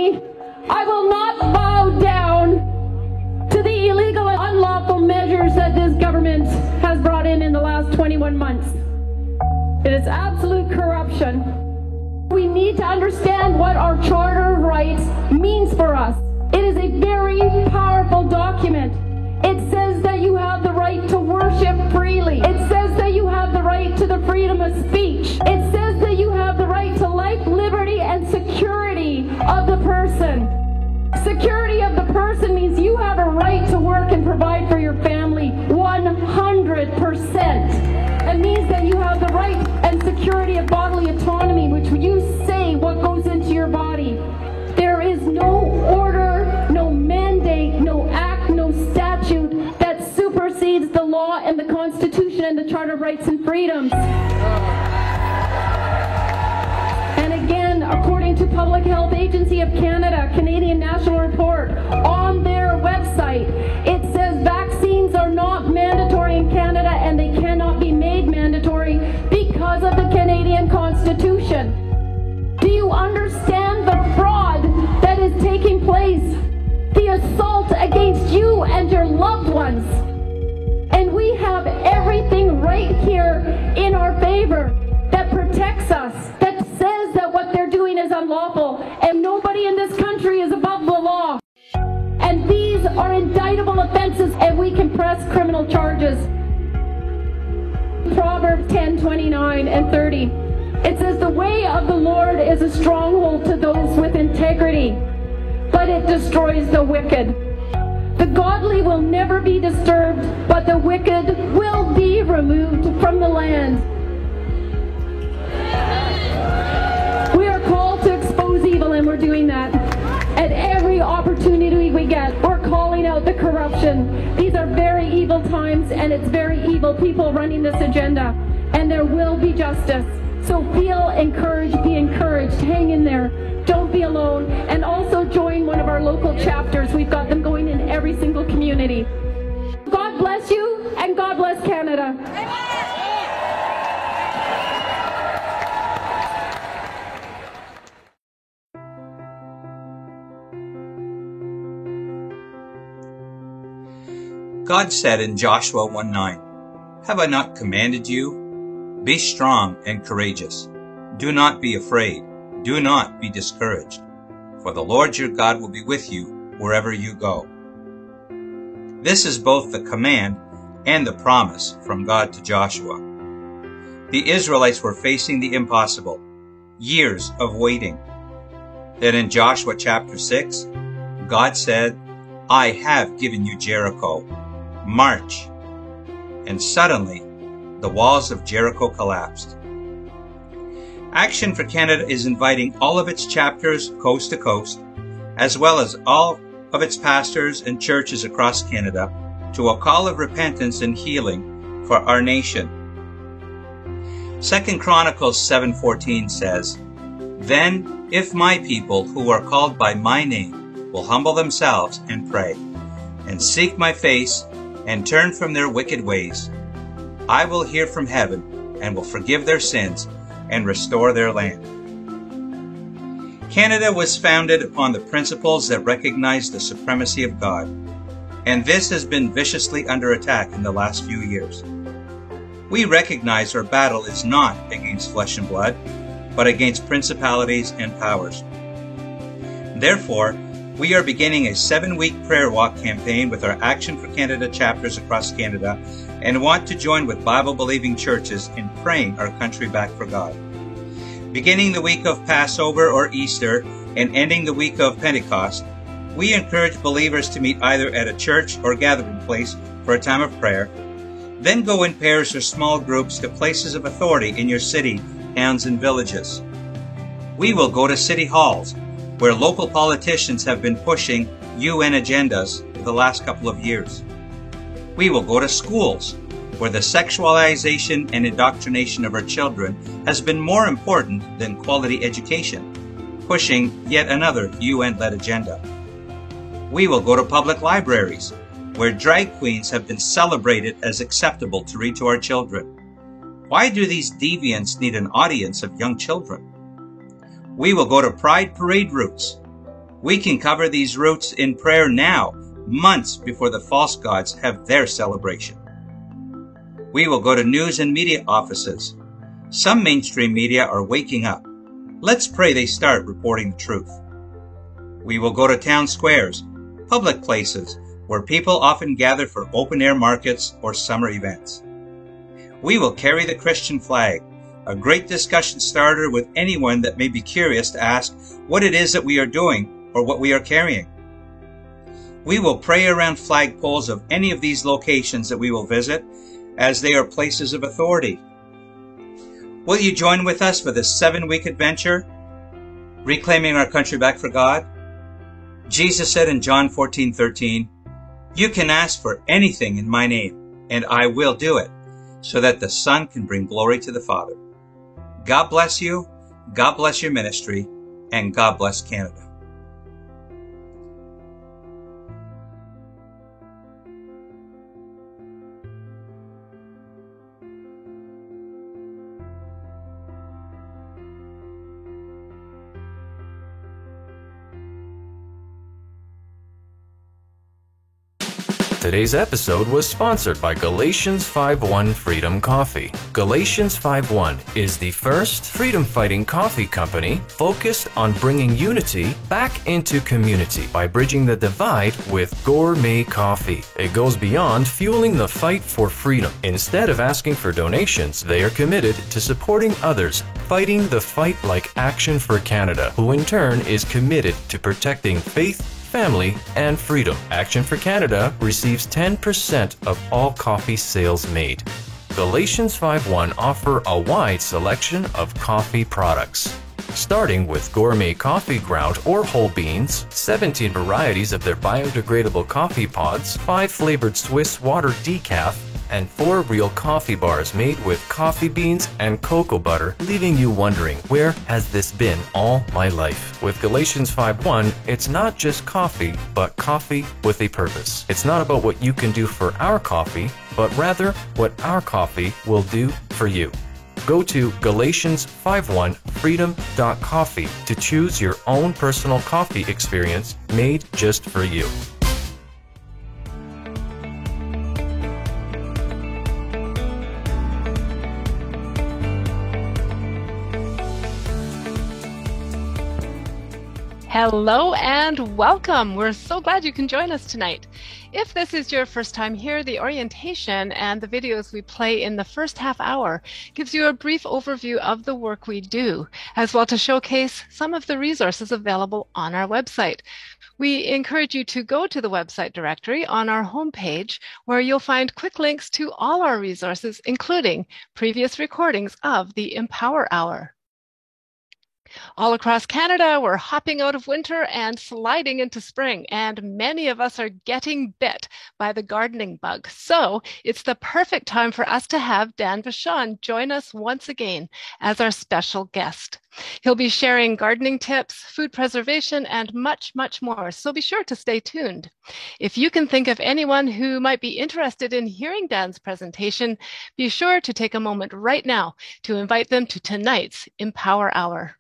family. I will not bow down to the illegal and unlawful measures that this government has brought in the last 21 months. It is absolute corruption. We need to understand what our Charter of Rights means for us. It is a very powerful document. It says that you have the right to worship freely. It says that you have the right to the freedom of speech. It says that you have the right to life, liberty, and security of the person. Security of the person means you have a right to work and provide for your family 100%. It means that you have the right and security of bodily autonomy, which you say what goes into your body. There is no order, no mandate, no act, no statute that supersedes the law and the Constitution and the Charter of Rights and Freedoms. And again, according to Public Health Agency of Canada, Canadian National Report, on their website, it says vaccines are not mandatory in Canada and they cannot be made mandatory because of the Canadian Constitution. Do you understand the fraud that is taking place? The assault against you and your loved ones. And we have everything right here in our favor that protects us, that says that what they're doing is unlawful, and nobody in this country is above the law. And these are indictable offenses, and we can press criminal charges. Proverbs 10:29 and 30. It says, the way of the Lord is a stronghold to those with integrity, but it destroys the wicked. The godly will never be disturbed, but the wicked will be removed from the land. We are called to expose evil, and we're doing that. At every opportunity we get, we're calling out the corruption. These are very evil times, and it's very evil people running this agenda. And there will be justice. So feel encouraged, be encouraged, hang in there. Don't be alone. And also join one of our local chapters. We've got them going in every single community. God bless you, and God bless Canada. God said in Joshua 1:9, have I not commanded you? Be strong and courageous. Do not be afraid. Do not be discouraged. For the Lord your God will be with you wherever you go. This is both the command and the promise from God to Joshua. The Israelites were facing the impossible, years of waiting. Then in Joshua chapter 6, God said, I have given you Jericho. March. And suddenly, the walls of Jericho collapsed. Action for Canada is inviting all of its chapters coast to coast, as well as all of its pastors and churches across Canada, to a call of repentance and healing for our nation. 2 Chronicles 7:14 says, Then, if my people who are called by my name will humble themselves and pray, and seek my face, and turn from their wicked ways, I will hear from heaven and will forgive their sins and restore their land. Canada was founded upon the principles that recognize the supremacy of God, and this has been viciously under attack in the last few years. We recognize our battle is not against flesh and blood, but against principalities and powers. Therefore, we are beginning a 7-week prayer walk campaign with our Action for Canada chapters across Canada and want to join with Bible-believing churches in praying our country back for God. Beginning the week of Passover or Easter and ending the week of Pentecost, we encourage believers to meet either at a church or gathering place for a time of prayer, then go in pairs or small groups to places of authority in your city, towns, and villages. We will go to city halls, where local politicians have been pushing UN agendas for the last couple of years. We will go to schools, where the sexualization and indoctrination of our children has been more important than quality education, pushing yet another UN-led agenda. We will go to public libraries, where drag queens have been celebrated as acceptable to read to our children. Why do these deviants need an audience of young children? We will go to pride parade routes, We can cover these routes in prayer now, months before the false gods have their celebration. We will go to news and media offices. Some mainstream media are waking up. Let's pray they start reporting the truth. We will go to town squares, public places, where people often gather for open-air markets or summer events. We will carry the Christian flag, a great discussion starter with anyone that may be curious to ask what it is that we are doing or what we are carrying. We will pray around flagpoles of any of these locations that we will visit, as they are places of authority. Will you join with us for this 7-week adventure, reclaiming our country back for God? Jesus said in John 14:13, "You can ask for anything in my name, and I will do it, so that the Son can bring glory to the Father." God bless you, God bless your ministry, and God bless Canada. Today's episode was sponsored by Galatians 5:1 Freedom Coffee. Galatians 5:1 is the first freedom-fighting coffee company focused on bringing unity back into community by bridging the divide with gourmet coffee. It goes beyond fueling the fight for freedom. Instead of asking for donations, they are committed to supporting others, fighting the fight like Action for Canada, who in turn is committed to protecting faith, family, and freedom. Action for Canada receives 10% of all coffee sales made. Galatians 5:1 offer a wide selection of coffee products, starting with gourmet coffee ground or whole beans, 17 varieties of their biodegradable coffee pods, 5 flavored Swiss water decaf, and 4 real coffee bars made with coffee beans and cocoa butter, leaving you wondering, where has this been all my life? With Galatians 5:1, it's not just coffee, but coffee with a purpose. It's not about what you can do for our coffee, but rather what our coffee will do for you. Go to Galatians51freedom.coffee to choose your own personal coffee experience made just for you. Hello and welcome. We're so glad you can join us tonight. If this is your first time here, the orientation and the videos we play in the first half hour gives you a brief overview of the work we do, as well to showcase some of the resources available on our website. We encourage you to go to the website directory on our homepage, where you'll find quick links to all our resources, including previous recordings of the Empower Hour. All across Canada, we're hopping out of winter and sliding into spring, and many of us are getting bit by the gardening bug. So it's the perfect time for us to have Dan Vachon join us once again as our special guest. He'll be sharing gardening tips, food preservation, and much, much more, so be sure to stay tuned. If you can think of anyone who might be interested in hearing Dan's presentation, be sure to take a moment right now to invite them to tonight's Empower Hour.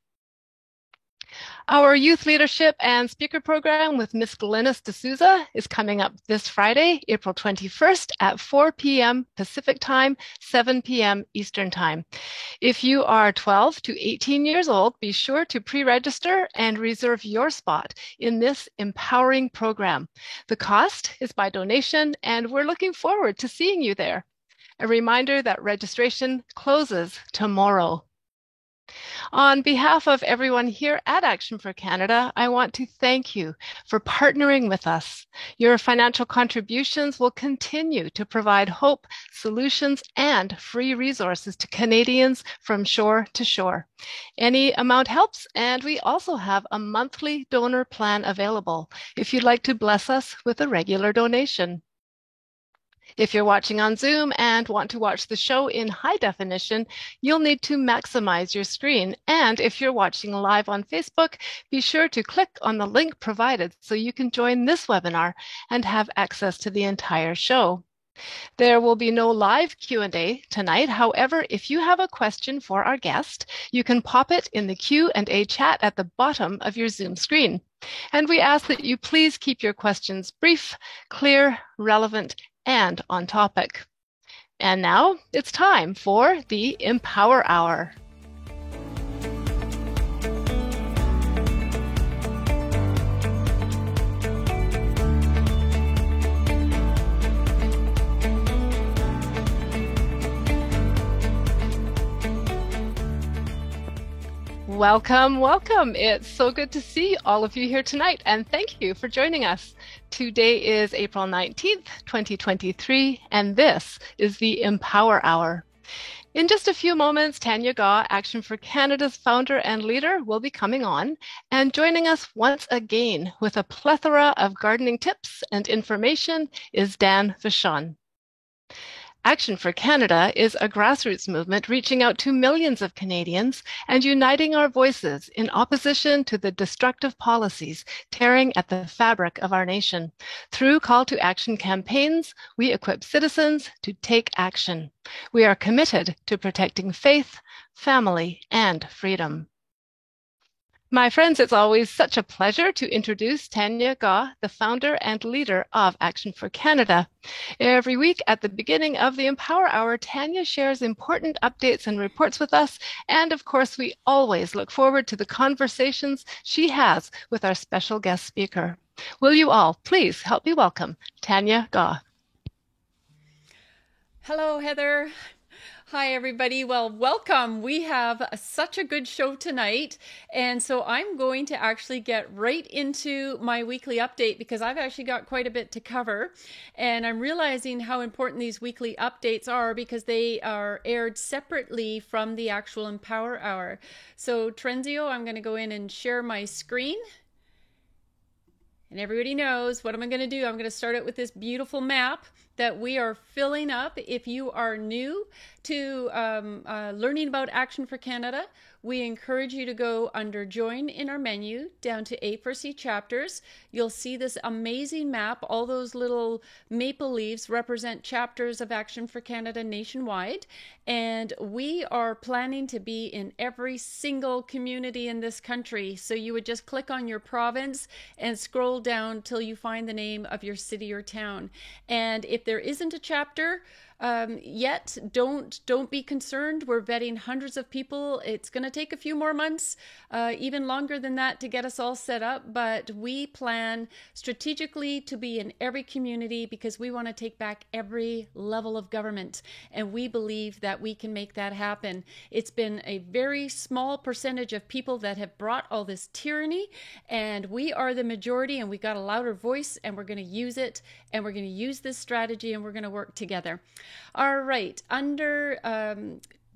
Our youth leadership and speaker program with Ms. Glynis D'Souza is coming up this Friday, April 21st at 4 p.m. Pacific Time, 7 p.m. Eastern Time. If you are 12 to 18 years old, be sure to pre-register and reserve your spot in this empowering program. The cost is by donation, and we're looking forward to seeing you there. A reminder that registration closes tomorrow. On behalf of everyone here at Action for Canada, I want to thank you for partnering with us. Your financial contributions will continue to provide hope, solutions, and free resources to Canadians from shore to shore. Any amount helps, and we also have a monthly donor plan available if you'd like to bless us with a regular donation. If you're watching on Zoom and want to watch the show in high definition, you'll need to maximize your screen. And if you're watching live on Facebook, be sure to click on the link provided so you can join this webinar and have access to the entire show. There will be no live Q&A tonight. However, if you have a question for our guest, you can pop it in the Q&A chat at the bottom of your Zoom screen. And we ask that you please keep your questions brief, clear, relevant, and on topic. And now it's time for the Empower Hour. Welcome, welcome. It's so good to see all of you here tonight, and thank you for joining us. Today is April 19th, 2023, and this is the Empower Hour. In just a few moments, Tanya Gaw, Action for Canada's founder and leader, will be coming on and joining us once again with a plethora of gardening tips and information is Dan Vachon. Action for Canada is a grassroots movement reaching out to millions of Canadians and uniting our voices in opposition to the destructive policies tearing at the fabric of our nation. Through call to action campaigns, we equip citizens to take action. We are committed to protecting faith, family, and freedom. My friends, it's always such a pleasure to introduce Tanya Gaw, the founder and leader of Action for Canada. Every week at the beginning of the Empower Hour, Tanya shares important updates and reports with us. And of course, we always look forward to the conversations she has with our special guest speaker. Will you all please help me welcome Tanya Gaw. Hello, Heather. Hi, everybody. Well, welcome. We have such a good show tonight. And so I'm going to actually get right into my weekly update because I've actually got quite a bit to cover. And I'm realizing how important these weekly updates are because they are aired separately from the actual Empower Hour. So Trenzio, I'm going to go in and share my screen. And everybody knows what am I going to do? I'm going to start out with this beautiful map that we are filling up. If you are new to learning about Action for Canada, we encourage you to go under Join in our menu down to A4C Chapters. You'll see this amazing map. All those little maple leaves represent chapters of Action for Canada nationwide. And we are planning to be in every single community in this country. So you would just click on your province and scroll down till you find the name of your city or town. And if there isn't a chapter yet, don't be concerned. We're vetting hundreds of people. It's going to take a few more months, even longer than that, to get us all set up. But we plan strategically to be in every community because we want to take back every level of government. And we believe that we can make that happen. It's been a very small percentage of people that have brought all this tyranny, and we are the majority, and we got a louder voice, and we're going to use it, and we're going to use this strategy, and we're going to work together. All right, under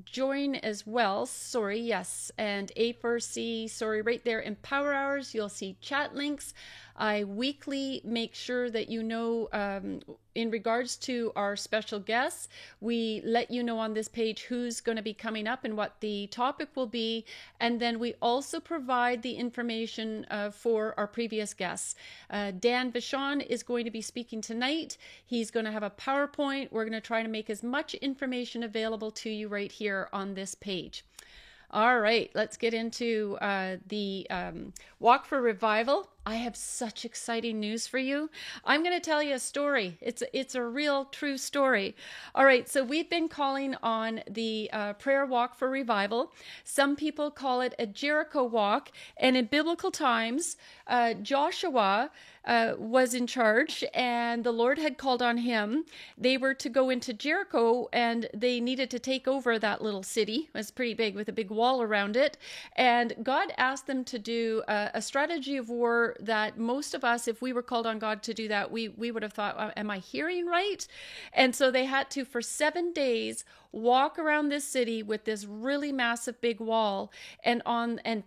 Join as well, sorry, yes, and A4C, sorry, right there, Empower Hours, you'll see chat links. I weekly make sure that you know, in regards to our special guests, we let you know on this page who's going to be coming up and what the topic will be. And then we also provide the information for our previous guests. Dan Vachon is going to be speaking tonight. He's going to have a PowerPoint. We're going to try to make as much information available to you right here on this page. All right, let's get into the Walk for Revival. I have such exciting news for you. I'm going to tell you a story. It's a real, true story. All right, so we've been calling on the prayer walk for revival. Some people call it a Jericho walk, and in biblical times, Joshua was in charge, and the Lord had called on him. They were to go into Jericho, and they needed to take over that little city. It was pretty big with a big wall around it. And God asked them to do a strategy of war that most of us, if we were called on God to do that, we would have thought, am I hearing right? And so they had to, for 7 days, walk around this city with this really massive big wall and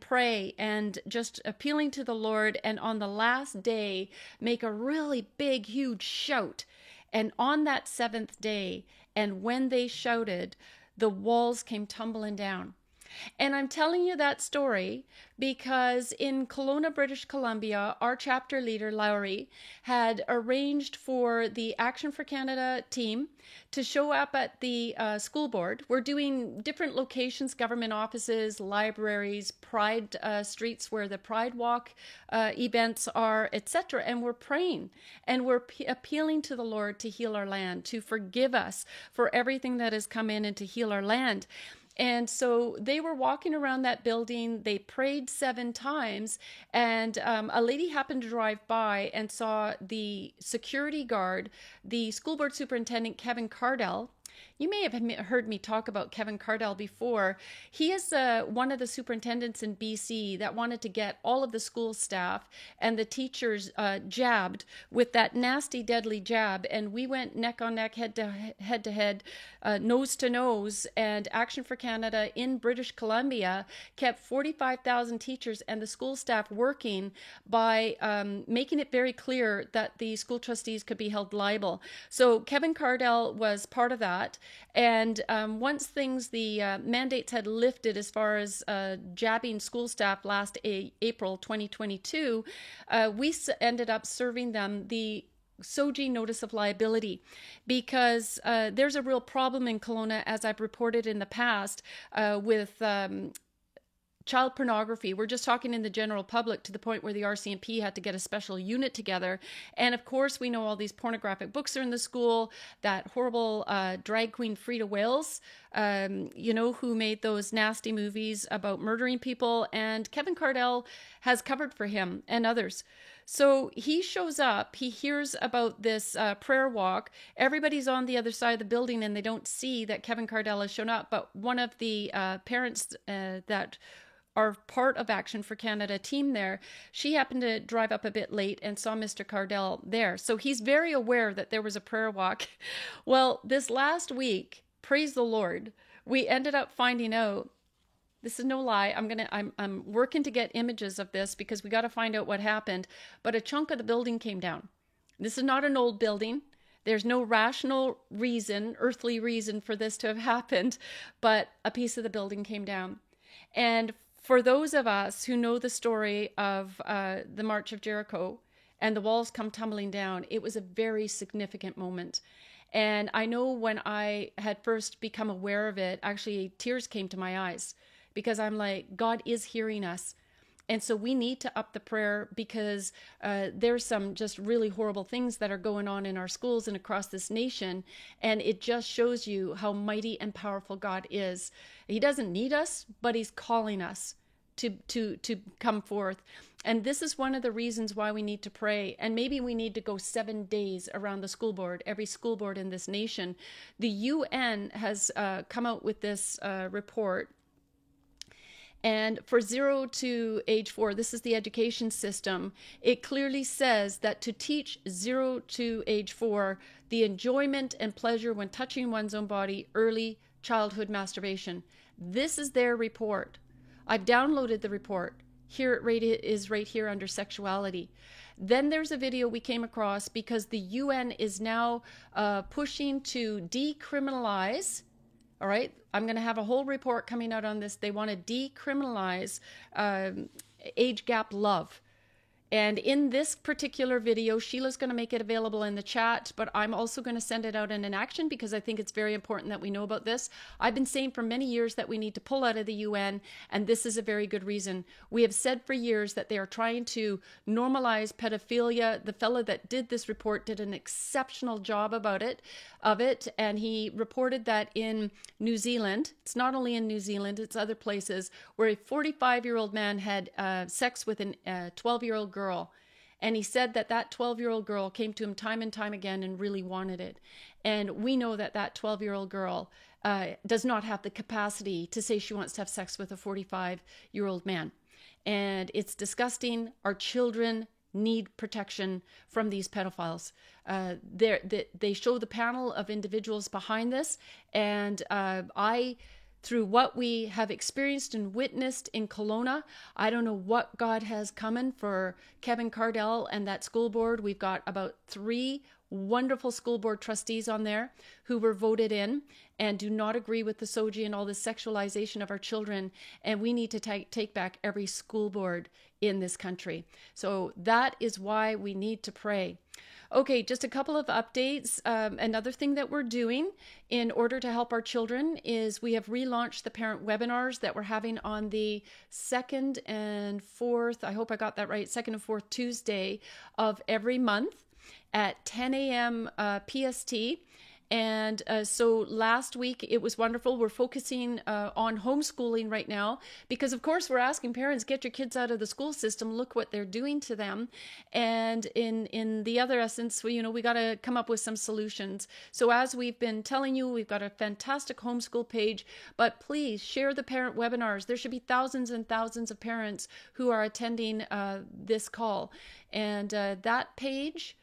pray and just appealing to the Lord. And on the last day, make a really big, huge shout. And on that 7th day, and when they shouted, the walls came tumbling down. And I'm telling you that story because in Kelowna, British Columbia, our chapter leader, Lowry, had arranged for the Action for Canada team to show up at the school board. We're doing different locations, government offices, libraries, Pride streets where the Pride Walk events are, etc. And we're praying and we're appealing to the Lord to heal our land, to forgive us for everything that has come in and to heal our land. And so they were walking around that building. They prayed 7 times, and a lady happened to drive by and saw the security guard, the school board superintendent, Kevin Cardell. You may have heard me talk about Kevin Cardell before. He is one of the superintendents in BC that wanted to get all of the school staff and the teachers jabbed with that nasty, deadly jab. And we went neck on neck, head to head, nose to nose. And Action for Canada in British Columbia kept 45,000 teachers and the school staff working by making it very clear that the school trustees could be held liable. So Kevin Cardell was part of that. And once the mandates had lifted as far as jabbing school staff last April 2022, we ended up serving them the SOGI notice of liability because there's a real problem in Kelowna, as I've reported in the past, with child pornography. We're just talking in the general public to the point where the RCMP had to get a special unit together. And of course, we know all these pornographic books are in the school. That horrible drag queen Frida Wales, who made those nasty movies about murdering people. And Kevin Cardell has covered for him and others. So he shows up, he hears about this prayer walk. Everybody's on the other side of the building and they don't see that Kevin Cardell has shown up. But one of the parents that are part of Action for Canada team there, she happened to drive up a bit late and saw Mr. Cardell there. So he's very aware that there was a prayer walk. Well, this last week, praise the Lord, we ended up finding out, this is no lie, I'm working to get images of this because we got to find out what happened, but a chunk of the building came down. This is not an old building. There's no rational reason, earthly reason for this to have happened, but a piece of the building came down. And for those of us who know the story of the March of Jericho and the walls come tumbling down, it was a very significant moment. And I know when I had first become aware of it, actually tears came to my eyes because I'm like, God is hearing us. And so we need to up the prayer because there's some just really horrible things that are going on in our schools and across this nation. And it just shows you how mighty and powerful God is. He doesn't need us, but he's calling us to come forth. And this is one of the reasons why we need to pray. And maybe we need to go 7 days around the school board, every school board in this nation. The UN has come out with this report. And for 0 to age 4, this is the education system. It clearly says that to teach 0 to age 4, the enjoyment and pleasure when touching one's own body, early childhood masturbation. This is their report. I've downloaded the report. Here it is right here under sexuality. Then there's a video we came across because the UN is now pushing to decriminalize. All right, I'm going to have a whole report coming out on this. They want to decriminalize age gap love. And in this particular video, Sheila's going to make it available in the chat, but I'm also going to send it out in an action because I think it's very important that we know about this. I've been saying for many years that we need to pull out of the UN, and this is a very good reason. We have said for years that they are trying to normalize pedophilia. The fellow that did this report did an exceptional job of it, and he reported that in New Zealand, it's not only in New Zealand, it's other places, where a 45-year-old man had sex with a 12-year-old girl. And he said that 12-year-old girl came to him time and time again and really wanted it. And we know that 12-year-old girl does not have the capacity to say she wants to have sex with a 45-year-old man. And it's disgusting. Our children need protection from these pedophiles. They show the panel of individuals behind this. And through what we have experienced and witnessed in Kelowna, I don't know what God has coming for Kevin Cardell and that school board. We've got about 3 wonderful school board trustees on there who were voted in and do not agree with the SOGI and all the sexualization of our children. And we need to take back every school board in this country. So that is why we need to pray. Okay, just a couple of updates. Another thing that we're doing in order to help our children is we have relaunched the parent webinars that we're having on the 2nd and 4th, I hope I got that right, 2nd and 4th Tuesday of every month at 10 a.m. PST. And so last week it was wonderful. We're focusing on homeschooling right now because, of course, we're asking parents, get your kids out of the school system. Look what they're doing to them. And in the other essence, we got to come up with some solutions. So as we've been telling you, we've got a fantastic homeschool page, but please share the parent webinars. There should be thousands and thousands of parents who are attending this call. And that page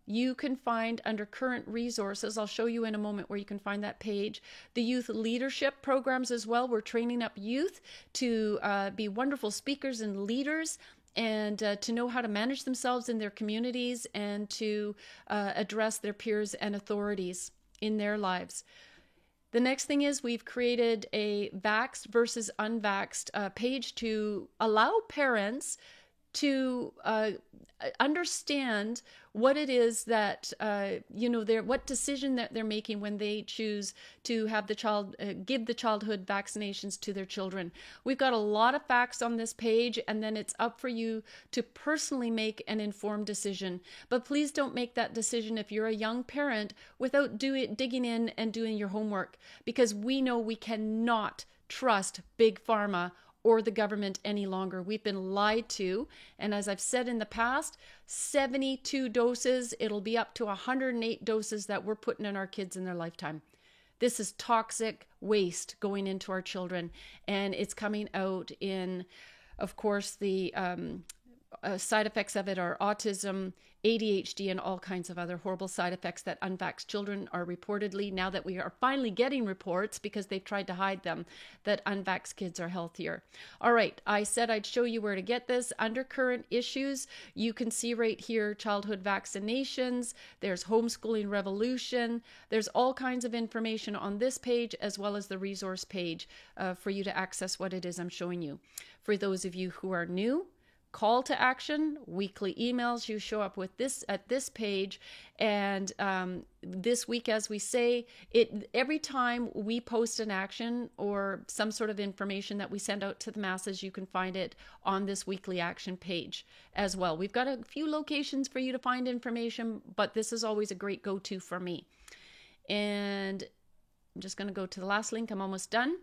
you can find under current resources. I'll show you in a moment where you can find that page. The youth leadership programs as well. We're training up youth to be wonderful speakers and leaders and to know how to manage themselves in their communities and to address their peers and authorities in their lives. The next thing is we've created a vaxxed versus unvaxxed page to allow parents to understand what it is that, what decision that they're making when they choose to have the child, give the childhood vaccinations to their children. We've got a lot of facts on this page, and then it's up for you to personally make an informed decision. But please don't make that decision if you're a young parent without digging in and doing your homework, because we know we cannot trust Big Pharma or the government any longer. We've been lied to. And as I've said in the past, 72 doses, it'll be up to 108 doses that we're putting in our kids in their lifetime. This is toxic waste going into our children. And it's coming out in, of course, the side effects of it are autism, ADHD, and all kinds of other horrible side effects that unvaxxed children are reportedly, now that we are finally getting reports because they've tried to hide them, that unvaxxed kids are healthier. All right, I said I'd show you where to get this. Under current issues, you can see right here, childhood vaccinations, there's homeschooling revolution, there's all kinds of information on this page as well as the resource page for you to access what it is I'm showing you. For those of you who are new, call to action, weekly emails, you show up with this at this page. And this week, as we say, every time we post an action or some sort of information that we send out to the masses, you can find it on this weekly action page as well. We've got a few locations for you to find information, but this is always a great go-to for me. And I'm just going to go to the last link. I'm almost done.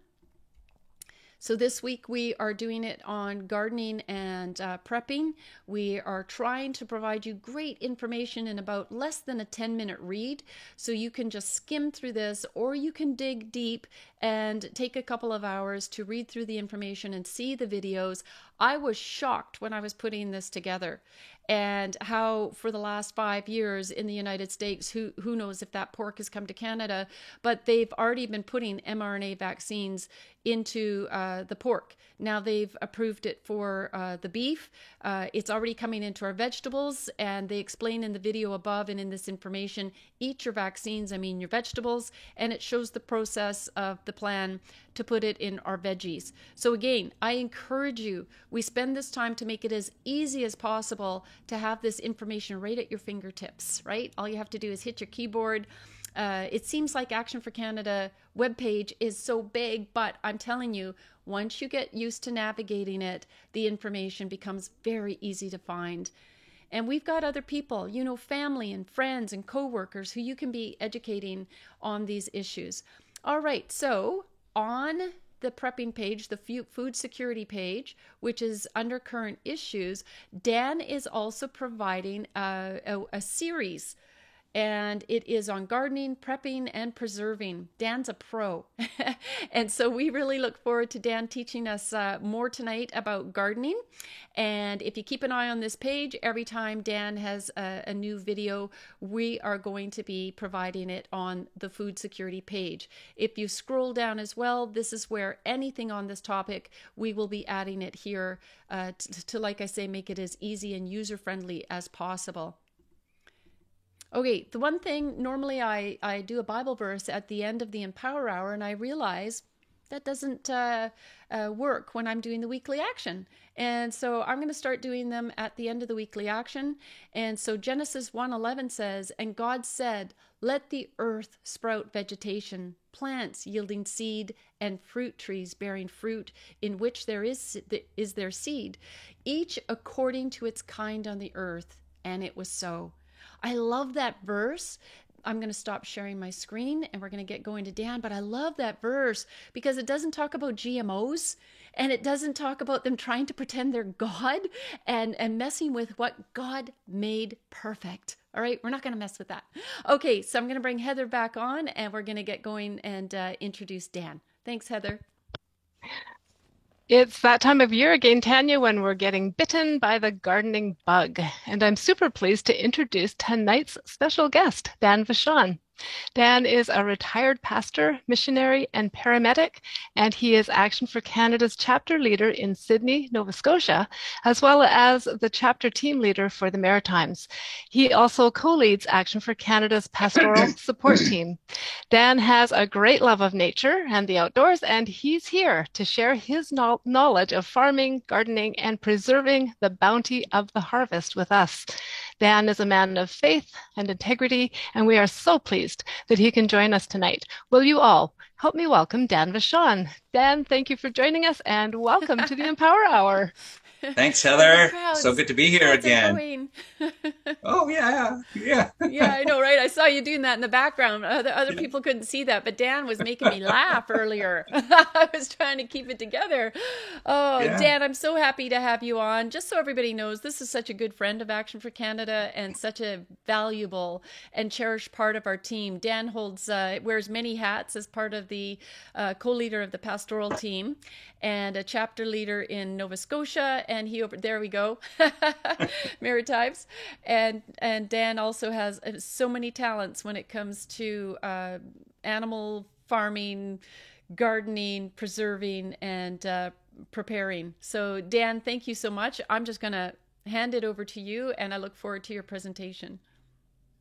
So this week we are doing it on gardening and prepping. We are trying to provide you great information in about less than a 10-minute read. So you can just skim through this, or you can dig deep and take a couple of hours to read through the information and see the videos. I was shocked when I was putting this together, and how for the last 5 years in the United States, who knows if that pork has come to Canada, but they've already been putting mRNA vaccines into the pork. Now they've approved it for the beef. It's already coming into our vegetables, and they explain in the video above and in this information, eat your vaccines, I mean your vegetables, and it shows the process of the plan to put it in our veggies. So again, I encourage you, we spend this time to make it as easy as possible to have this information right at your fingertips, right? All you have to do is hit your keyboard. It seems like Action for Canada webpage is so big, but I'm telling you, once you get used to navigating it, the information becomes very easy to find. And we've got other people, family and friends and coworkers who you can be educating on these issues. All right, so on the prepping page, the food security page, which is under current issues, Dan is also providing a series, and it is on gardening, prepping, and preserving. Dan's a pro. And so we really look forward to Dan teaching us more tonight about gardening. And if you keep an eye on this page, every time Dan has a new video, we are going to be providing it on the food security page. If you scroll down as well, this is where anything on this topic, we will be adding it here to, like I say, make it as easy and user-friendly as possible. Okay, the one thing, normally I do a Bible verse at the end of the Empower Hour, and I realize that doesn't work when I'm doing the weekly action. And so I'm going to start doing them at the end of the weekly action. And so Genesis 1:11 says, "And God said, let the earth sprout vegetation, plants yielding seed, and fruit trees bearing fruit, in which there is their seed, each according to its kind on the earth. And it was so." I love that verse. I'm going to stop sharing my screen and we're going to get going to Dan. But I love that verse because it doesn't talk about GMOs and it doesn't talk about them trying to pretend they're God and messing with what God made perfect. All right, we're not going to mess with that. Okay, so I'm going to bring Heather back on and we're going to get going and introduce Dan. Thanks, Heather. It's that time of year again, Tanya, when we're getting bitten by the gardening bug. And I'm super pleased to introduce tonight's special guest, Dan Vachon. Dan is a retired pastor, missionary, and paramedic, and he is Action for Canada's chapter leader in Sydney, Nova Scotia, as well as the chapter team leader for the Maritimes. He also co-leads Action for Canada's pastoral support team. Dan has a great love of nature and the outdoors, and he's here to share his knowledge of farming, gardening, and preserving the bounty of the harvest with us. Dan is a man of faith and integrity, and we are so pleased that he can join us tonight. Will you all help me welcome Dan Vachon? Dan, thank you for joining us, and welcome to the Empower Hour. Thanks, Heather. So good to be here again. Oh, yeah. Yeah, I know, right? I saw you doing that in the background. Other people couldn't see that, but Dan was making me laugh earlier. I was trying to keep it together. Oh, yeah. Dan, I'm so happy to have you on. Just so everybody knows, this is such a good friend of Action for Canada and such a valuable and cherished part of our team. Dan wears many hats as part of the co-leader of the pastoral team and a chapter leader in Nova Scotia. And there we go, Maritimes. And Dan also has so many talents when it comes to animal farming, gardening, preserving, and preparing. So Dan, thank you so much. I'm just going to hand it over to you, and I look forward to your presentation.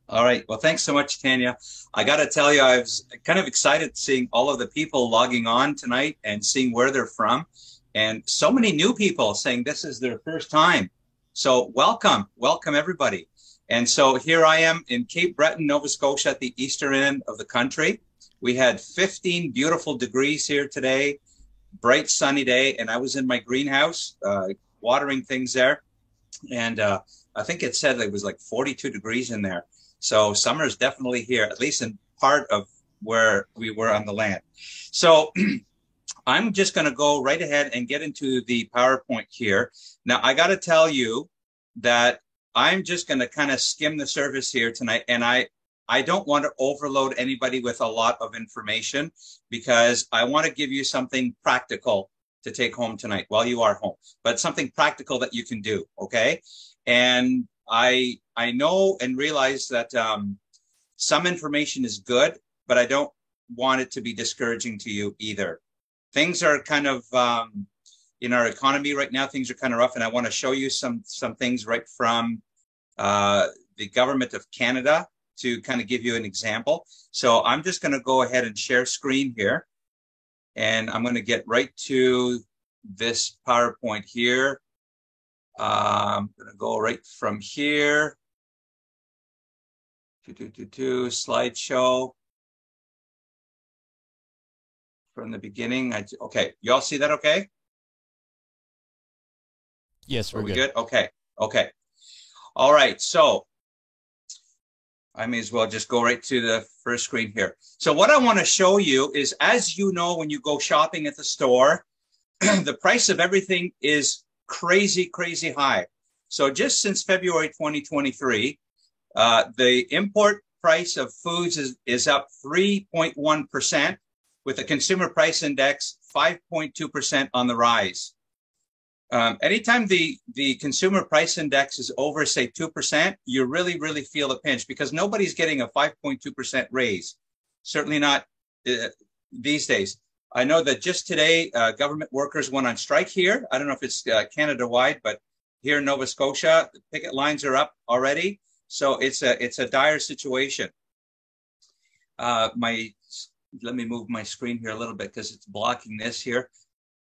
All right. Well, thanks so much, Tanya. I got to tell you, I was kind of excited seeing all of the people logging on tonight and seeing where they're from. And so many new people saying this is their first time. So welcome everybody. And so here I am in Cape Breton, Nova Scotia, at the eastern end of the country. We had 15 beautiful degrees here today, bright sunny day. And I was in my greenhouse, watering things there. And I think it said it was like 42 degrees in there. So summer is definitely here, at least in part of where we were on the land. So I'm just going to go right ahead and get into the PowerPoint here. Now, I got to tell you that I'm just going to kind of skim the surface here tonight. And I don't want to overload anybody with a lot of information because I want to give you something practical to take home tonight while you are home, but something practical that you can do. Okay. And I know and realize that some information is good, but I don't want it to be discouraging to you either. Things are kind of, in our economy right now, things are kind of rough, and I want to show you some things right from the government of Canada to kind of give you an example. So I'm just going to go ahead and share screen here, and I'm going to get right to this PowerPoint here. I'm going to go right from here to slideshow from the beginning. Okay, you all see that okay? Yes, we're good. Good? Okay. All right, so I may as well just go right to the first screen here. So what I want to show you is, as you know, when you go shopping at the store, the price of everything is crazy high. So just since February 2023, the import price of foods is up 3.1%, with the consumer price index 5.2% on the rise. Anytime the consumer price index is over, say, 2%, you really feel the pinch because nobody's getting a 5.2% raise. Certainly not these days. I know that just today, government workers went on strike here. I don't know if it's Canada-wide, but here in Nova Scotia, the picket lines are up already. So it's a dire situation. Let me move my screen here a little bit because it's blocking this here.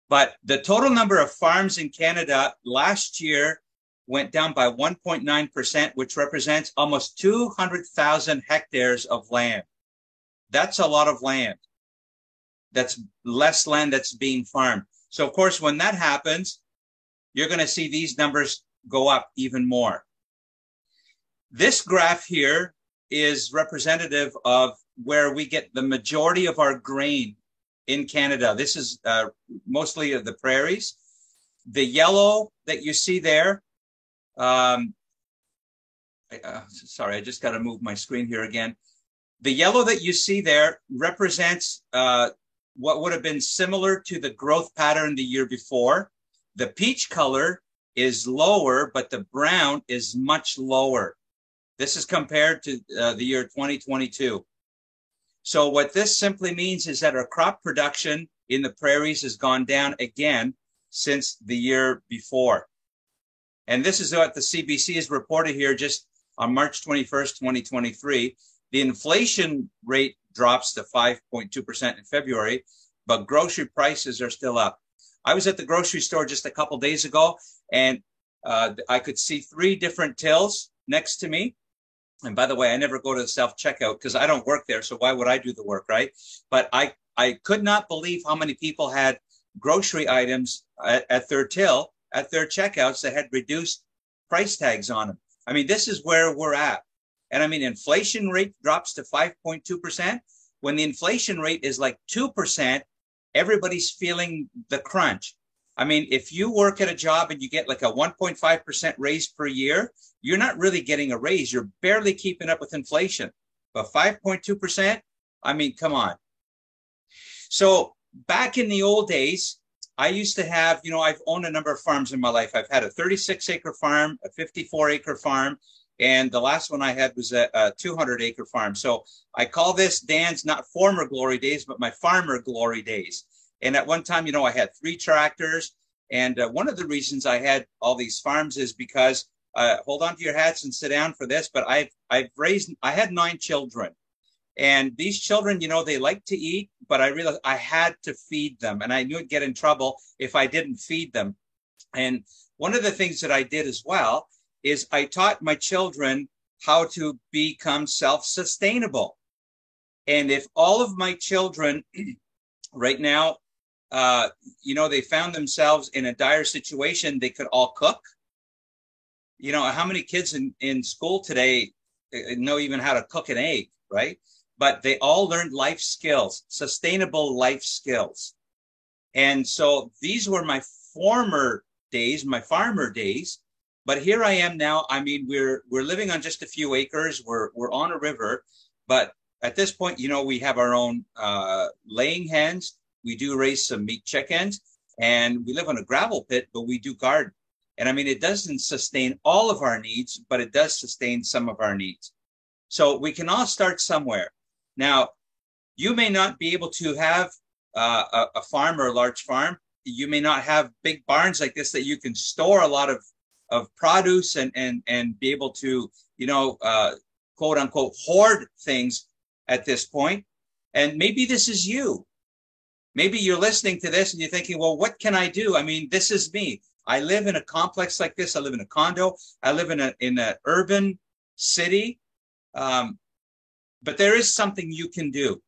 But the total number of farms in Canada last year went down by 1.9%, which represents almost 200,000 hectares of land. That's a lot of land. That's less land that's being farmed. So, of course, when that happens, you're going to see these numbers go up even more. This graph here is representative of where we get the majority of our grain in Canada. This is mostly of the prairies. The yellow that you see there, sorry, I just got to move my screen here again. The yellow that you see there represents what would have been similar to the growth pattern the year before. The peach color is lower, but the brown is much lower. This is compared to the year 2022. So what this simply means is that our crop production in the prairies has gone down again since the year before. And this is what the CBC has reported here just on March 21st, 2023. The inflation rate drops to 5.2% in February, but grocery prices are still up. I was at the grocery store just a couple days ago, and I could see 3 different tills next to me. And by the way, I never go to the self-checkout because I don't work there, so why would I do the work, right? But I could not believe how many people had grocery items at their till, at their checkouts that had reduced price tags on them. I mean, this is where we're at. And I mean, inflation rate drops to 5.2%. When the inflation rate is like 2%, everybody's feeling the crunch. I mean, if you work at a job and you get like a 1.5% raise per year, you're not really getting a raise. You're barely keeping up with inflation. But 5.2%, I mean, come on. So back in the old days, I used to have, I've owned a number of farms in my life. I've had a 36-acre farm, a 54-acre farm, and the last one I had was a 200-acre farm. So I call this Dan's not former glory days, but my farmer glory days. And at one time, I had 3 tractors. And one of the reasons I had all these farms is because, hold on to your hats and sit down for this, but I had 9 children. And these children, they like to eat, but I realized I had to feed them. And I knew I'd get in trouble if I didn't feed them. And one of the things that I did as well is I taught my children how to become self-sustainable. And if all of my children right now, they found themselves in a dire situation, they could all cook. How many kids in school today know even how to cook an egg, right? But they all learned life skills, sustainable life skills. And so these were my former days, my farmer days. But here I am now. I mean, we're living on just a few acres. We're on a river. But at this point, we have our own laying hens. We do raise some meat chickens. And we live on a gravel pit, but we do garden. And I mean, it doesn't sustain all of our needs, but it does sustain some of our needs. So we can all start somewhere. Now, you may not be able to have a farm or a large farm. You may not have big barns like this that you can store a lot of produce and be able to, quote unquote, hoard things at this point. And maybe this is you. Maybe you're listening to this and you're thinking, well, what can I do? I mean, this is me. I live in a complex like this. I live in a condo. I live in an urban city. But there is something you can do.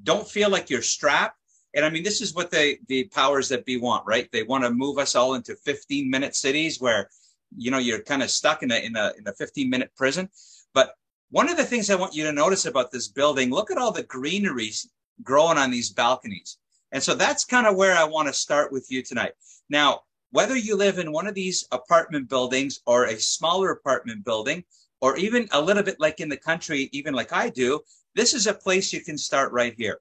Don't feel like you're strapped. And I mean, this is what the powers that be want, right? They want to move us all into 15-minute cities where, you're kind of stuck in a 15-minute prison. But one of the things I want you to notice about this building, look at all the greenery growing on these balconies. And so that's kind of where I want to start with you tonight. Now, whether you live in one of these apartment buildings or a smaller apartment building, or even a little bit like in the country, even like I do, this is a place you can start right here.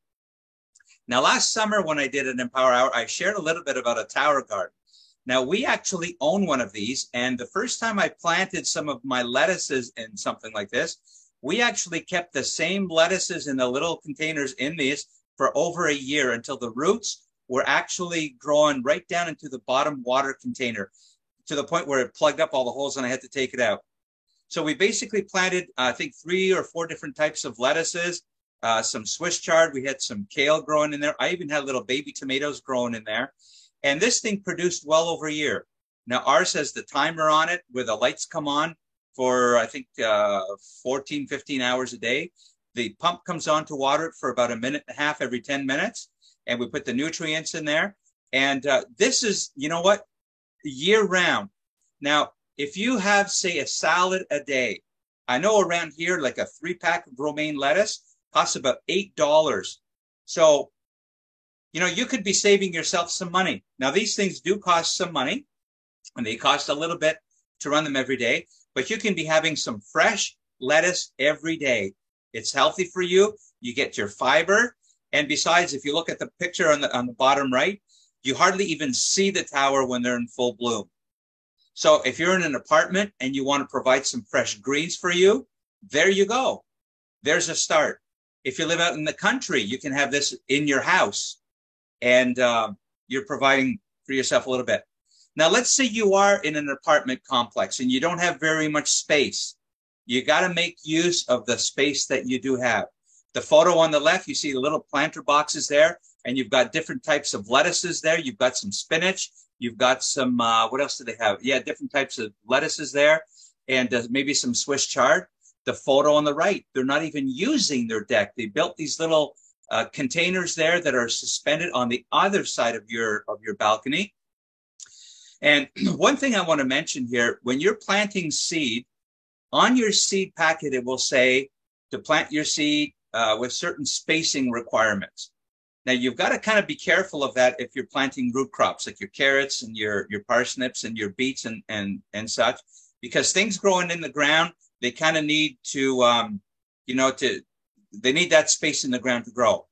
Now, last summer when I did an Empower Hour, I shared a little bit about a tower garden. Now, we actually own one of these. And the first time I planted some of my lettuces in something like this, we actually kept the same lettuces in the little containers in these for over a year until the roots were actually growing right down into the bottom water container to the point where it plugged up all the holes and I had to take it out. So we basically planted, I think, 3 or 4 different types of lettuces, some Swiss chard. We had some kale growing in there. I even had little baby tomatoes growing in there. And this thing produced well over a year. Now, ours has the timer on it where the lights come on for, I think, 14, 15 hours a day. The pump comes on to water it for about 1.5 minutes every 10 minutes. And we put the nutrients in there. And this is, you know what, year round. Now, if you have, say, a salad a day, I know around here, like a 3-pack of romaine lettuce costs about $8. So, you know, you could be saving yourself some money. Now, these things do cost some money, and they cost a little bit to run them every day, but you can be having some fresh lettuce every day. It's healthy for you. You get your fiber. And besides, if you look at the picture on the bottom right, you hardly even see the tower when they're in full bloom. So if you're in an apartment and you want to provide some fresh greens for you, there you go. There's a start. If you live out in the country, you can have this in your house, and you're providing for yourself a little bit. Now, let's say you are in an apartment complex and you don't have very much space. You got to make use of the space that you do have. The photo on the left, you see the little planter boxes there, and you've got different types of lettuces there. You've got some spinach. You've got some, what else do they have? Yeah, different types of lettuces there, and maybe some Swiss chard. The photo on the right, they're not even using their deck. They built these little containers there that are suspended on the other side of your balcony. And one thing I want to mention here, when you're planting seed, on your seed packet, it will say to plant your seed with certain spacing requirements. Now, you've got to kind of be careful of that if you're planting root crops like your carrots and your parsnips and your beets and such, because things growing in the ground, they kind of need to, they need that space in the ground to grow.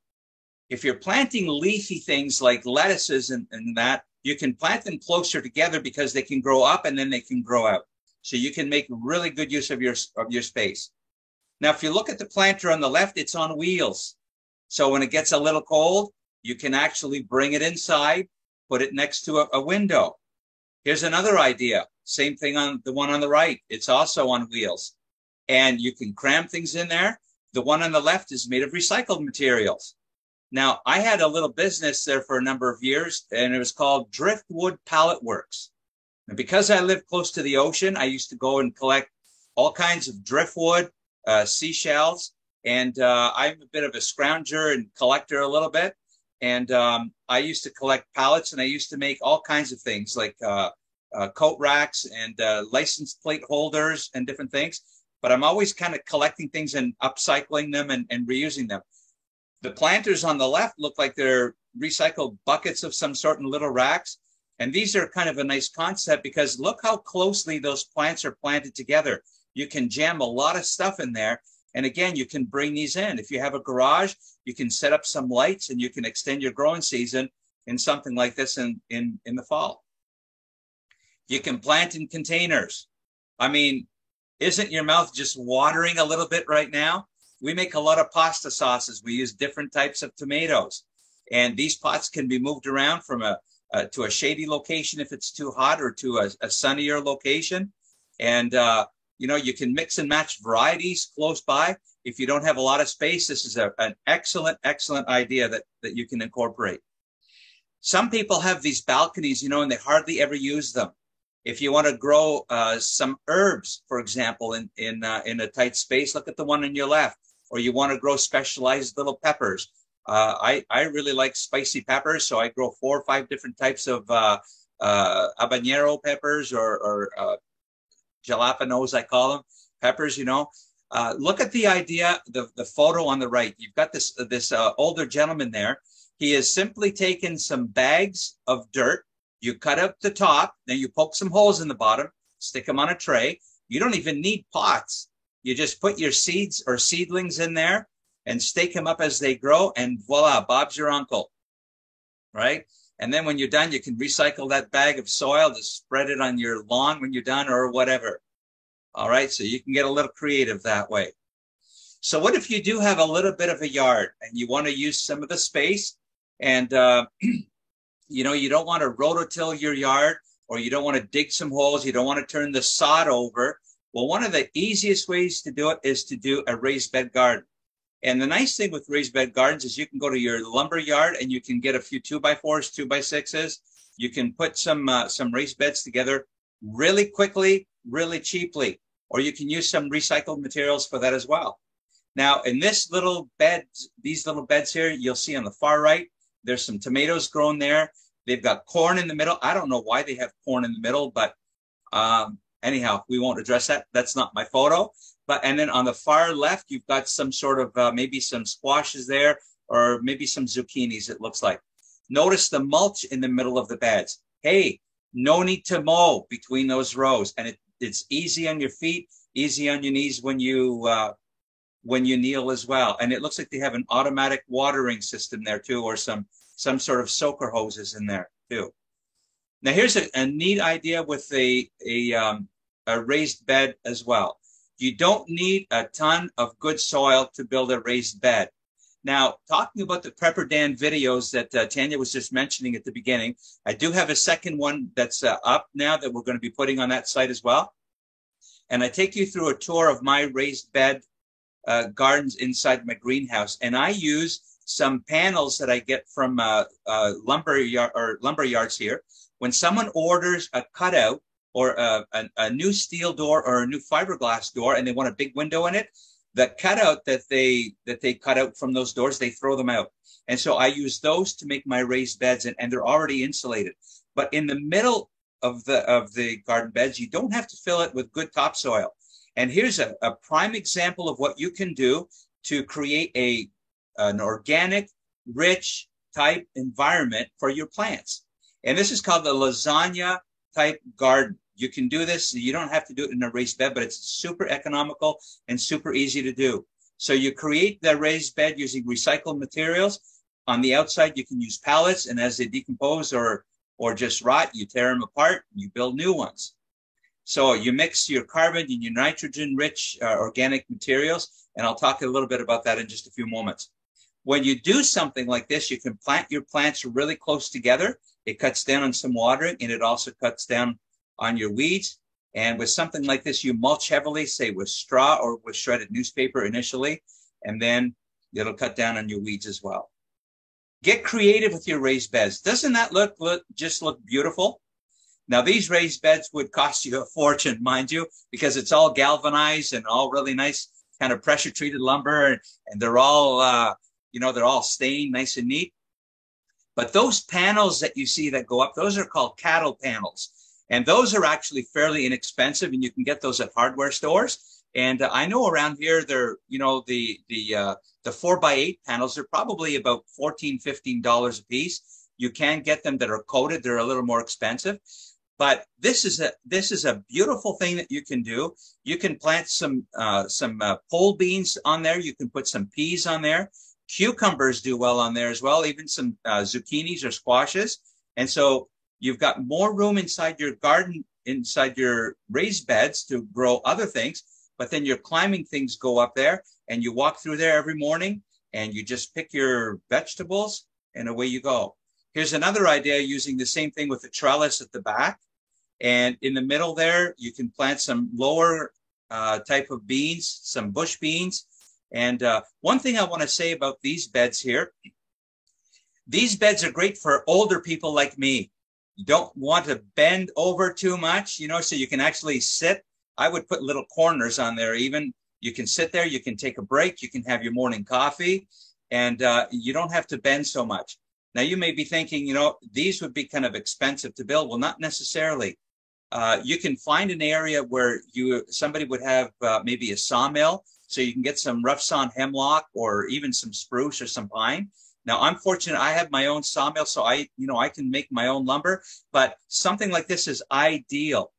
If you're planting leafy things like lettuces and that, you can plant them closer together because they can grow up and then they can grow out. So you can make really good use of your space. Now, if you look at the planter on the left, it's on wheels. So when it gets a little cold, you can actually bring it inside, put it next to a window. Here's another idea. Same thing on the one on the right. It's also on wheels. And you can cram things in there. The one on the left is made of recycled materials. Now, I had a little business there for a number of years, and it was called Driftwood Pallet Works. And because I live close to the ocean, I used to go and collect all kinds of driftwood, seashells, and I'm a bit of a scrounger and collector a little bit. And I used to collect pallets, and I used to make all kinds of things like coat racks and license plate holders and different things. But I'm always kind of collecting things and upcycling them and reusing them. The planters on the left look like they're recycled buckets of some sort in little racks. And these are kind of a nice concept because look how closely those plants are planted together. You can jam a lot of stuff in there. And again, you can bring these in. If you have a garage, you can set up some lights and you can extend your growing season in something like this in the fall. You can plant in containers. I mean, isn't your mouth just watering a little bit right now? We make a lot of pasta sauces. We use different types of tomatoes. And these pots can be moved around from to a shady location if it's too hot, or to a sunnier location. And, you can mix and match varieties close by. If you don't have a lot of space, this is an excellent, excellent idea that you can incorporate. Some people have these balconies, and they hardly ever use them. If you want to grow some herbs, for example, in a tight space, look at the one on your left. Or you want to grow specialized little peppers. I really like spicy peppers, so I grow 4 or 5 different types of habanero peppers or jalapenos, I call them, peppers, Look at the idea, the photo on the right. You've got this older gentleman there. He has simply taken some bags of dirt. You cut out the top, then you poke some holes in the bottom, stick them on a tray. You don't even need pots. You just put your seeds or seedlings in there and stake them up as they grow, and voila, Bob's your uncle, right? And then when you're done, you can recycle that bag of soil to spread it on your lawn when you're done or whatever. All right, so you can get a little creative that way. So what if you do have a little bit of a yard and you want to use some of the space and, you don't want to rototill your yard, or you don't want to dig some holes, you don't want to turn the sod over. Well, one of the easiest ways to do it is to do a raised bed garden. And the nice thing with raised bed gardens is you can go to your lumber yard and you can get a few 2x4s, 2x6s. You can put some raised beds together really quickly, really cheaply, or you can use some recycled materials for that as well. Now, in these little beds here, you'll see on the far right, there's some tomatoes grown there. They've got corn in the middle. I don't know why they have corn in the middle, but anyhow, we won't address that. That's not my photo. And then on the far left, you've got some sort of maybe some squashes there, or maybe some zucchinis, it looks like. Notice the mulch in the middle of the beds. Hey, no need to mow between those rows. And it's easy on your feet, easy on your knees when you kneel as well. And it looks like they have an automatic watering system there too, or some sort of soaker hoses in there too. Now here's a neat idea with a raised bed as well. You don't need a ton of good soil to build a raised bed. Now, talking about the Prepper Dan videos that Tanya was just mentioning at the beginning, I do have a second one that's up now that we're going to be putting on that site as well. And I take you through a tour of my raised bed gardens inside my greenhouse. And I use some panels that I get from lumber yards here. When someone orders a cutout or a new steel door or a new fiberglass door and they want a big window in it, the cutout that they cut out from those doors, they throw them out. And so I use those to make my raised beds, and they're already insulated. But in the middle of the garden beds, you don't have to fill it with good topsoil. And here's a prime example of what you can do to create an organic, rich type environment for your plants. And this is called the lasagna type garden. You can do this. You don't have to do it in a raised bed, but it's super economical and super easy to do. So you create the raised bed using recycled materials. On the outside, you can use pallets, and as they decompose or just rot, you tear them apart and you build new ones. So you mix your carbon and your nitrogen-rich organic materials, and I'll talk a little bit about that in just a few moments. When you do something like this, you can plant your plants really close together. It cuts down on some watering, and it also cuts down on your weeds. And with something like this, you mulch heavily, say with straw or with shredded newspaper initially, and then it'll cut down on your weeds as well. Get creative with your raised beds. Doesn't that look beautiful? Now, these raised beds would cost you a fortune, mind you, because it's all galvanized and all really nice kind of pressure treated lumber, and they're all, they're all stained nice and neat. But those panels that you see that go up, those are called cattle panels. And those are actually fairly inexpensive, and you can get those at hardware stores. And I know around here, they're, the 4x8 panels, they're probably about $14, $15 a piece. You can get them that are coated. They're a little more expensive. But this is a beautiful thing that you can do. You can plant some pole beans on there. You can put some peas on there. Cucumbers do well on there as well, even some zucchinis or squashes. And so you've got more room inside your garden, inside your raised beds to grow other things, but then your climbing things go up there and you walk through there every morning and you just pick your vegetables and away you go. Here's another idea using the same thing with the trellis at the back. And in the middle there, you can plant some lower type of beans, some bush beans. And one thing I want to say about these beds here, these beds are great for older people like me. You don't want to bend over too much, so you can actually sit. I would put little corners on there even. You can sit there, you can take a break, you can have your morning coffee, and you don't have to bend so much. Now, you may be thinking, these would be kind of expensive to build. Well, not necessarily. You can find an area where somebody would have maybe a sawmill, so you can get some rough sawn hemlock or even some spruce or some pine. Now, I'm fortunate I have my own sawmill, so I can make my own lumber, but something like this is ideal.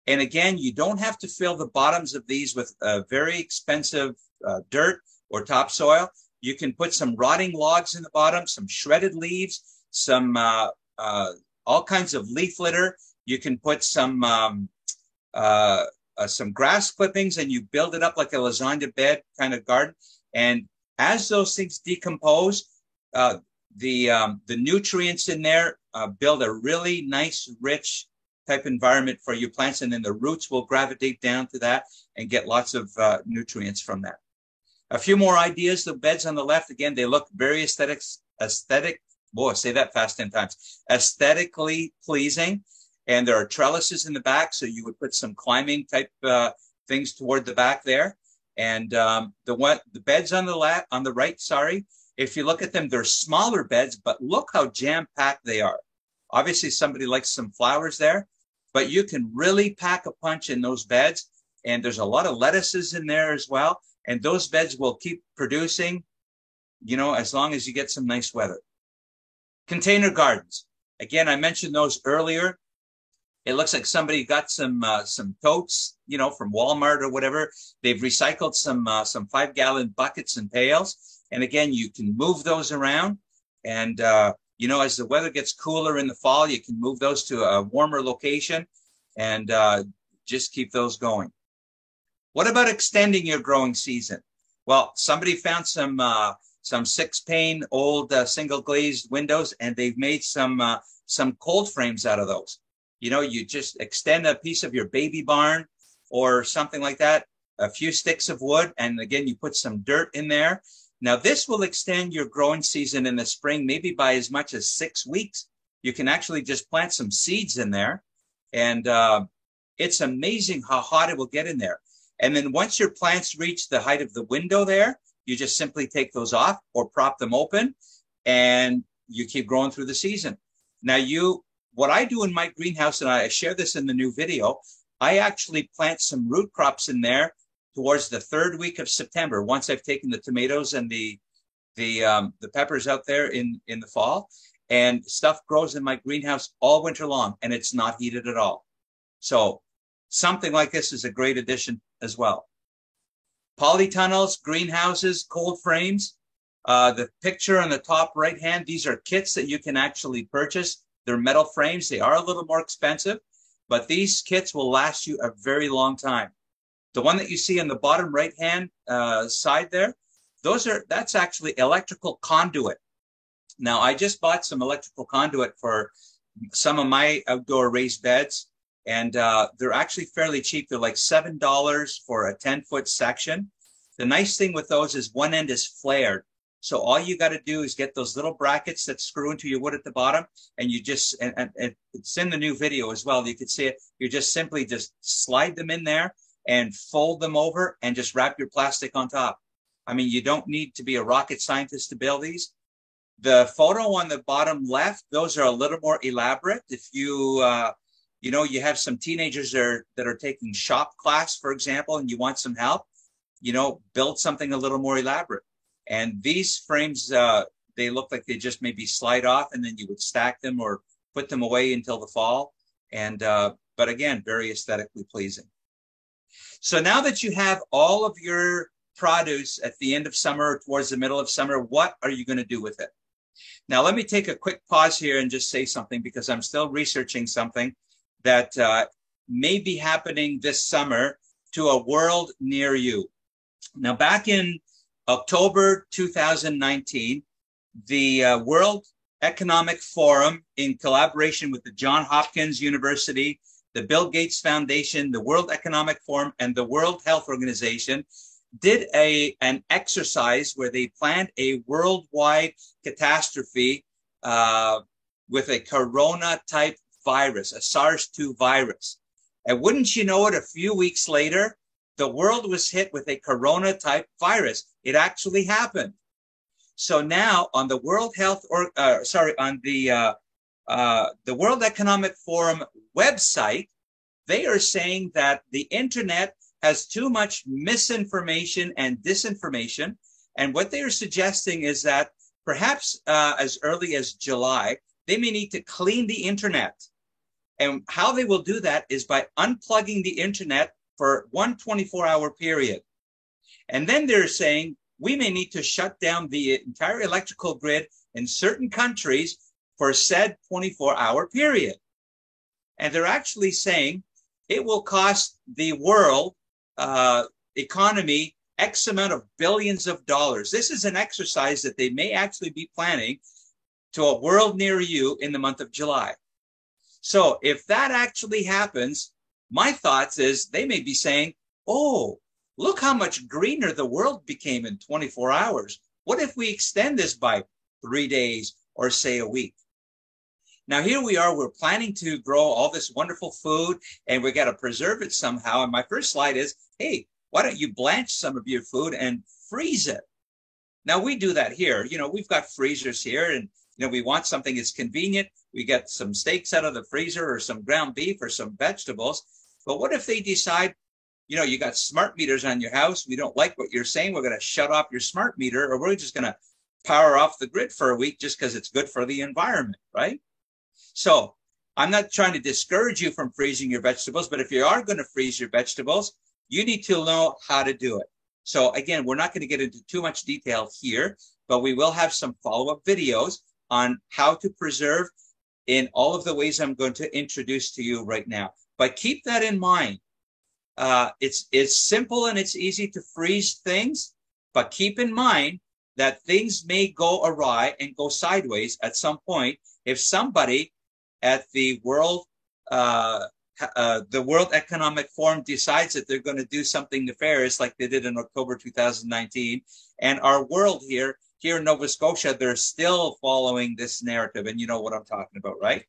And again, you don't have to fill the bottoms of these with very expensive dirt or topsoil. You can put some rotting logs in the bottom, some shredded leaves, some all kinds of leaf litter. You can put some grass clippings, and you build it up like a lasagna bed kind of garden. And as those things decompose, the nutrients in there build a really nice, rich type environment for your plants, and then the roots will gravitate down to that and get lots of nutrients from that. A few more ideas. The beds on the left, again, they look very aesthetic. Boy, say that fast 10 times. Aesthetically pleasing. And there are trellises in the back, so you would put some climbing type things toward the back there. And the beds on the right, if you look at them, they're smaller beds, but look how jam-packed they are. Obviously, somebody likes some flowers there, but you can really pack a punch in those beds. And there's a lot of lettuces in there as well. And those beds will keep producing, as long as you get some nice weather. Container gardens. Again, I mentioned those earlier. It looks like somebody got some totes, from Walmart or whatever. They've recycled some 5-gallon buckets and pails. And again, you can move those around. And, as the weather gets cooler in the fall, you can move those to a warmer location and just keep those going. What about extending your growing season? Well, somebody found some 6-pane old single glazed windows, and they've made some cold frames out of those. You just extend a piece of your baby barn or something like that, a few sticks of wood, and again, you put some dirt in there. Now, this will extend your growing season in the spring, maybe by as much as 6 weeks. You can actually just plant some seeds in there, and it's amazing how hot it will get in there. And then once your plants reach the height of the window there, you just simply take those off or prop them open, and you keep growing through the season. Now, what I do in my greenhouse, and I share this in the new video, I actually plant some root crops in there towards the 3rd week of September. Once I've taken the tomatoes and the peppers out there in the fall, and stuff grows in my greenhouse all winter long, and it's not heated at all. So something like this is a great addition as well. Polytunnels, greenhouses, cold frames. The picture on the top right hand, these are kits that you can actually purchase. They're metal frames. They are a little more expensive, but these kits will last you a very long time. The one that you see on the bottom right hand side there, that's actually electrical conduit. Now, I just bought some electrical conduit for some of my outdoor raised beds, and they're actually fairly cheap. They're like $7 for a 10-foot section. The nice thing with those is one end is flared. So all you got to do is get those little brackets that screw into your wood at the bottom, and you just, and it's in the new video as well. You can see it. You just simply slide them in there and fold them over and just wrap your plastic on top. I mean, you don't need to be a rocket scientist to build these. The photo on the bottom left, those are a little more elaborate. If you have some teenagers that are taking shop class, for example, and you want some help, build something a little more elaborate. And these frames, they look like they just maybe slide off, and then you would stack them or put them away until the fall. And, but again, very aesthetically pleasing. So now that you have all of your produce at the end of summer or towards the middle of summer, what are you going to do with it? Now, let me take a quick pause here and just say something, because I'm still researching something that may be happening this summer to a world near you. Now, back in October 2019, the World Economic Forum, in collaboration with the Johns Hopkins University, the Bill Gates Foundation, the World Economic Forum, and the World Health Organization, did an exercise where they planned a worldwide catastrophe with a corona-type virus, a SARS-2 virus. And wouldn't you know it, a few weeks later, the world was hit with a corona-type virus. It actually happened. So now on the World Economic Forum website, they are saying that the internet has too much misinformation and disinformation. And what they are suggesting is that perhaps as early as July, they may need to clean the internet. And how they will do that is by unplugging the internet for one 24-hour period. And then they're saying we may need to shut down the entire electrical grid in certain countries for said 24-hour period. And they're actually saying it will cost the world economy X amount of billions of dollars. This is an exercise that they may actually be planning to a world near you in the month of July. So if that actually happens, my thoughts is they may be saying, oh, look how much greener the world became in 24 hours. What if we extend this by 3 days or say a week? Now, here we are, we're planning to grow all this wonderful food and we got to preserve it somehow. And my first slide is, hey, why don't you blanch some of your food and freeze it? Now, we do that here. You know, we've got freezers here and, you know, we want something that's convenient. We get some steaks out of the freezer or some ground beef or some vegetables. But what if they decide, you know, you got smart meters on your house. We don't like what you're saying. We're going to shut off your smart meter, or we're just going to power off the grid for a week just because it's good for the environment, right? So I'm not trying to discourage you from freezing your vegetables, but if you are going to freeze your vegetables, you need to know how to do it. So again, we're not going to get into too much detail here, but we will have some follow-up videos on how to preserve in all of the ways I'm going to introduce to you right now. But keep that in mind. It's simple and it's easy to freeze things, but keep in mind that things may go awry and go sideways at some point if somebody at the World Economic Forum decides that they're going to do something nefarious like they did in October 2019. And our world here in Nova Scotia, they're still following this narrative. And you know what I'm talking about, right?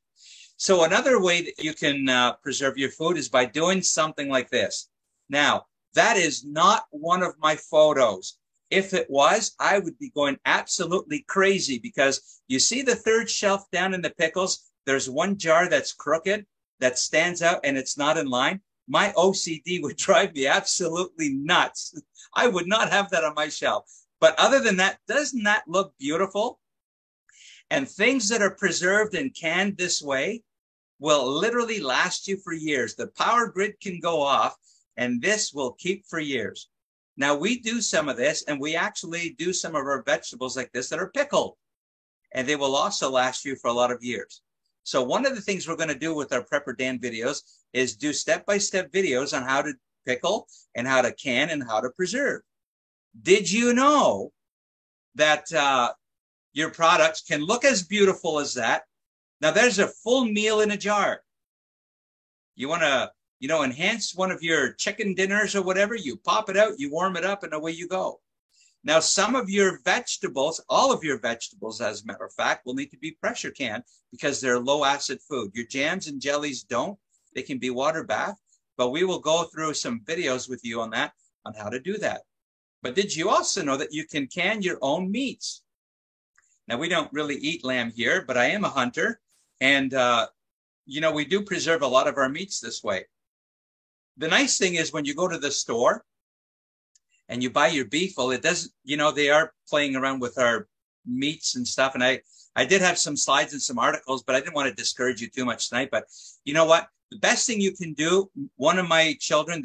So another way that you can preserve your food is by doing something like this. Now, that is not one of my photos. If it was, I would be going absolutely crazy because you see the third shelf down in the pickles, there's one jar that's crooked, that stands out, and it's not in line. My OCD would drive me absolutely nuts. I would not have that on my shelf. But other than that, doesn't that look beautiful? And things that are preserved and canned this way will literally last you for years. The power grid can go off, and this will keep for years. Now, we do some of this, and we actually do some of our vegetables like this that are pickled, and they will also last you for a lot of years. So one of the things we're going to do with our Prepper Dan videos is do step-by-step videos on how to pickle and how to can and how to preserve. Did you know that your products can look as beautiful as that? Now, there's a full meal in a jar. You want to, you know, enhance one of your chicken dinners or whatever, you pop it out, you warm it up, and away you go. Now, some of your vegetables, all of your vegetables, as a matter of fact, will need to be pressure canned because they're low acid food. Your jams and jellies don't. They can be water bath, but we will go through some videos with you on that, on how to do that. But did you also know that you can can your own meats? Now, we don't really eat lamb here, but I am a hunter. And, you know, we do preserve a lot of our meats this way. The nice thing is when you go to the store and you buy your beef, well, it doesn't, you know, they are playing around with our meats and stuff. And I did have some slides and some articles, but I didn't want to discourage you too much tonight. But you know what? The best thing you can do, one of my children,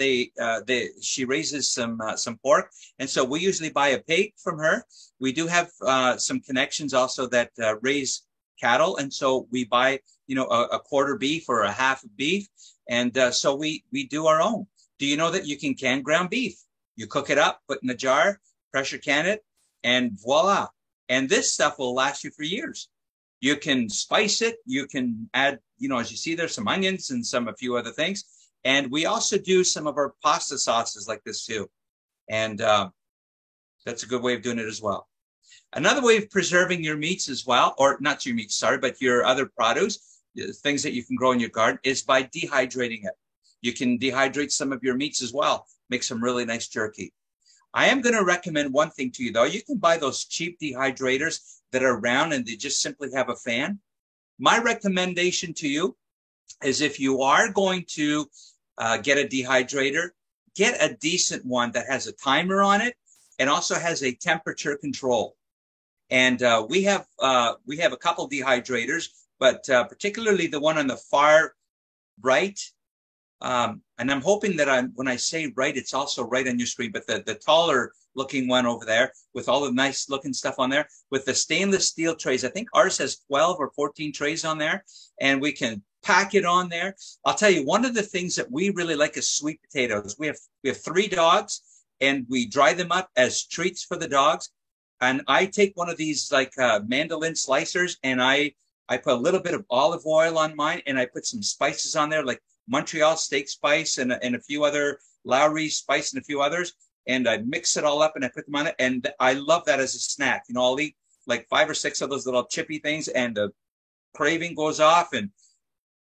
she raises some pork. And so we usually buy a pig from her. We do have some connections also that raise cattle. And so we buy, you know, a quarter beef or a half of beef. And so we do our own. Do you know that you can can ground beef? You cook it up, put in a jar, pressure can it, and voila. And this stuff will last you for years. You can spice it. You can add, you know, as you see, there's some onions and a few other things. And we also do some of our pasta sauces like this too. And that's a good way of doing it as well. Another way of preserving your meats as well, or not your meats, sorry, but your other produce, things that you can grow in your garden, is by dehydrating it. You can dehydrate some of your meats as well. Make some really nice jerky. I am going to recommend one thing to you, though. You can buy those cheap dehydrators that are round and they just simply have a fan. My recommendation to you is if you are going to get a dehydrator, get a decent one that has a timer on it and also has a temperature control. And we have a couple dehydrators, but particularly the one on the far right. And I'm hoping that when I say right, it's also right on your screen, but the taller looking one over there with all the nice looking stuff on there with the stainless steel trays. I think ours has 12 or 14 trays on there and we can pack it on there. I'll tell you, one of the things that we really like is sweet potatoes. We have 3 dogs and we dry them up as treats for the dogs. And I take one of these like mandolin slicers and I I put a little bit of olive oil on mine, and I put some spices on there, like Montreal steak spice and a few other Lowry spice and a few others. And I mix it all up and I put them on it. And I love that as a snack. You know, I'll eat like 5 or 6 of those little chippy things, and the craving goes off. And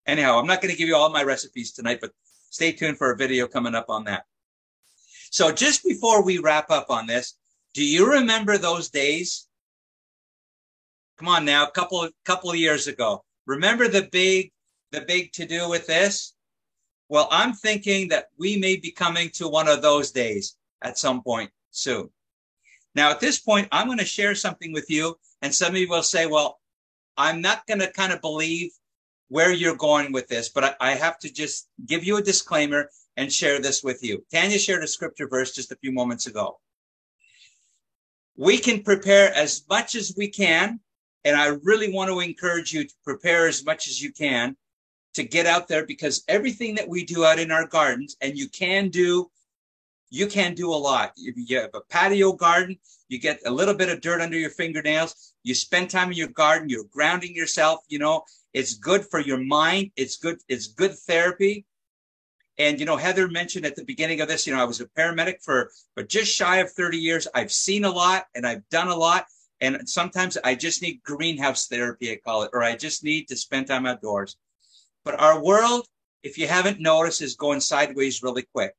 anyhow, I'm not going to give you all my recipes tonight, but stay tuned for a video coming up on that. So just before we wrap up on this, do you remember those days? Come on now, a couple of years ago. Remember the big to-do with this? Well, I'm thinking that we may be coming to one of those days at some point soon. Now, at this point, I'm going to share something with you, and some of you will say, well, I'm not going to kind of believe where you're going with this, but I have to just give you a disclaimer and share this with you. Tanya shared a scripture verse just a few moments ago. We can prepare as much as we can, and I really want to encourage you to prepare as much as you can to get out there, because everything that we do out in our gardens, and you can do a lot. If you have a patio garden, you get a little bit of dirt under your fingernails, you spend time in your garden, you're grounding yourself, you know, it's good for your mind. It's good therapy. And, you know, Heather mentioned at the beginning of this, you know, I was a paramedic for just shy of 30 years. I've seen a lot and I've done a lot. And sometimes I just need greenhouse therapy, I call it, or I just need to spend time outdoors. But our world, if you haven't noticed, is going sideways really quick.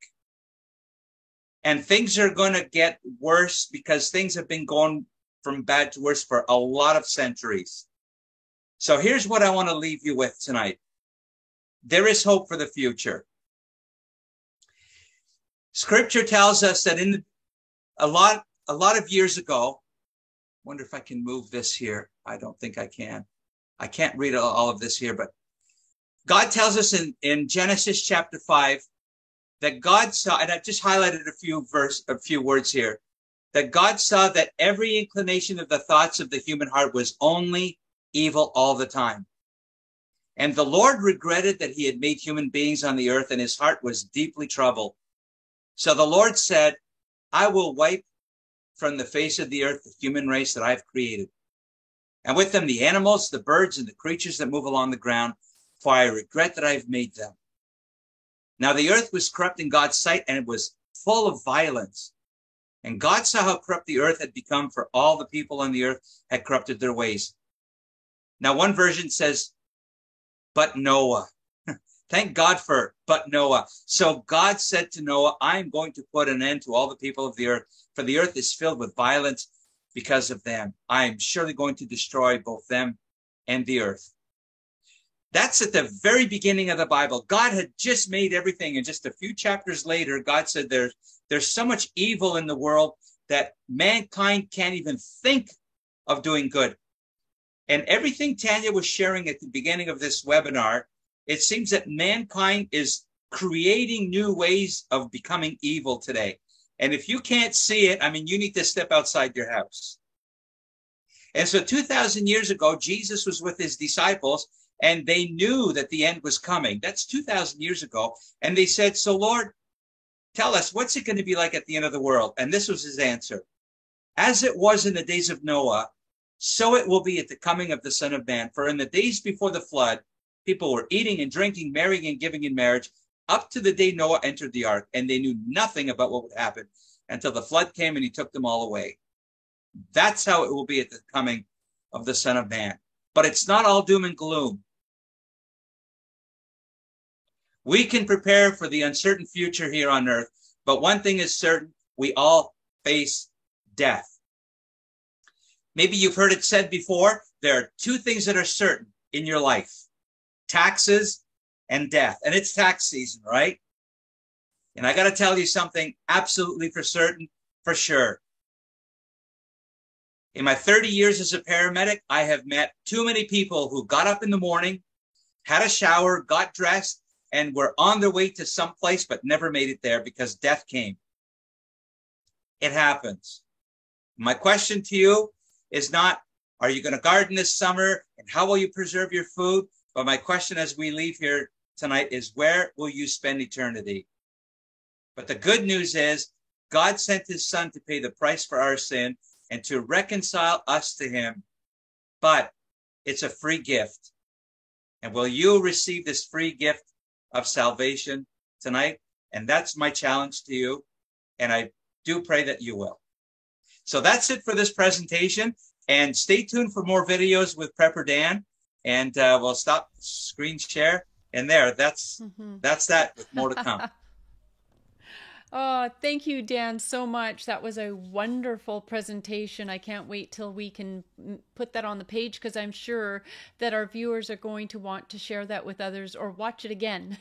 And things are going to get worse because things have been going from bad to worse for a lot of centuries. So here's what I want to leave you with tonight. There is hope for the future. Scripture tells us that in a lot of years ago, I wonder if I can move this here. I don't think I can. I can't read all of this here, but God tells us in Genesis chapter 5 that God saw, and I've just highlighted a few words here, that God saw that every inclination of the thoughts of the human heart was only evil all the time. And the Lord regretted that he had made human beings on the earth, and his heart was deeply troubled. So the Lord said, I will wipe from the face of the earth the human race that I've created, and with them the animals, the birds, and the creatures that move along the ground, for I regret that I've made them. Now the earth was corrupt in God's sight, and it was full of violence. And God saw how corrupt the earth had become, for all the people on the earth had corrupted their ways. Now one version says, but Noah. Thank God for but Noah. So God said to Noah, I'm going to put an end to all the people of the earth, for the earth is filled with violence because of them. I am surely going to destroy both them and the earth. That's at the very beginning of the Bible. God had just made everything, and just a few chapters later, God said there's so much evil in the world that mankind can't even think of doing good. And everything Tanya was sharing at the beginning of this webinar, it seems that mankind is creating new ways of becoming evil today. And if you can't see it, I mean, you need to step outside your house. And so 2,000 years ago, Jesus was with his disciples, and they knew that the end was coming. That's 2,000 years ago. And they said, so Lord, tell us, what's it going to be like at the end of the world? And this was his answer. As it was in the days of Noah, so it will be at the coming of the Son of Man. For in the days before the flood, people were eating and drinking, marrying and giving in marriage, up to the day Noah entered the ark, and they knew nothing about what would happen until the flood came and he took them all away. That's how it will be at the coming of the Son of Man. But it's not all doom and gloom. We can prepare for the uncertain future here on earth, but one thing is certain, we all face death. Maybe you've heard it said before, there are two things that are certain in your life: taxes and death. And it's tax season, right? And I got to tell you something absolutely for certain, for sure. In my 30 years as a paramedic, I have met too many people who got up in the morning, had a shower, got dressed, and were on their way to some place, but never made it there because death came. It happens. My question to you is not, are you going to garden this summer and how will you preserve your food? But my question as we leave here tonight is, where will you spend eternity? But the good news is God sent his Son to pay the price for our sin and to reconcile us to him. But It's a free gift. And will you receive this free gift of salvation tonight? And that's my challenge to you. And I do pray that you will. So that's it for this presentation. And stay tuned for more videos with Prepper Dan. And we'll stop screen share. And that's that, with more to come. Oh, thank you, Dan, so much. That was a wonderful presentation. I can't wait till we can put that on the page, because I'm sure that our viewers are going to want to share that with others or watch it again,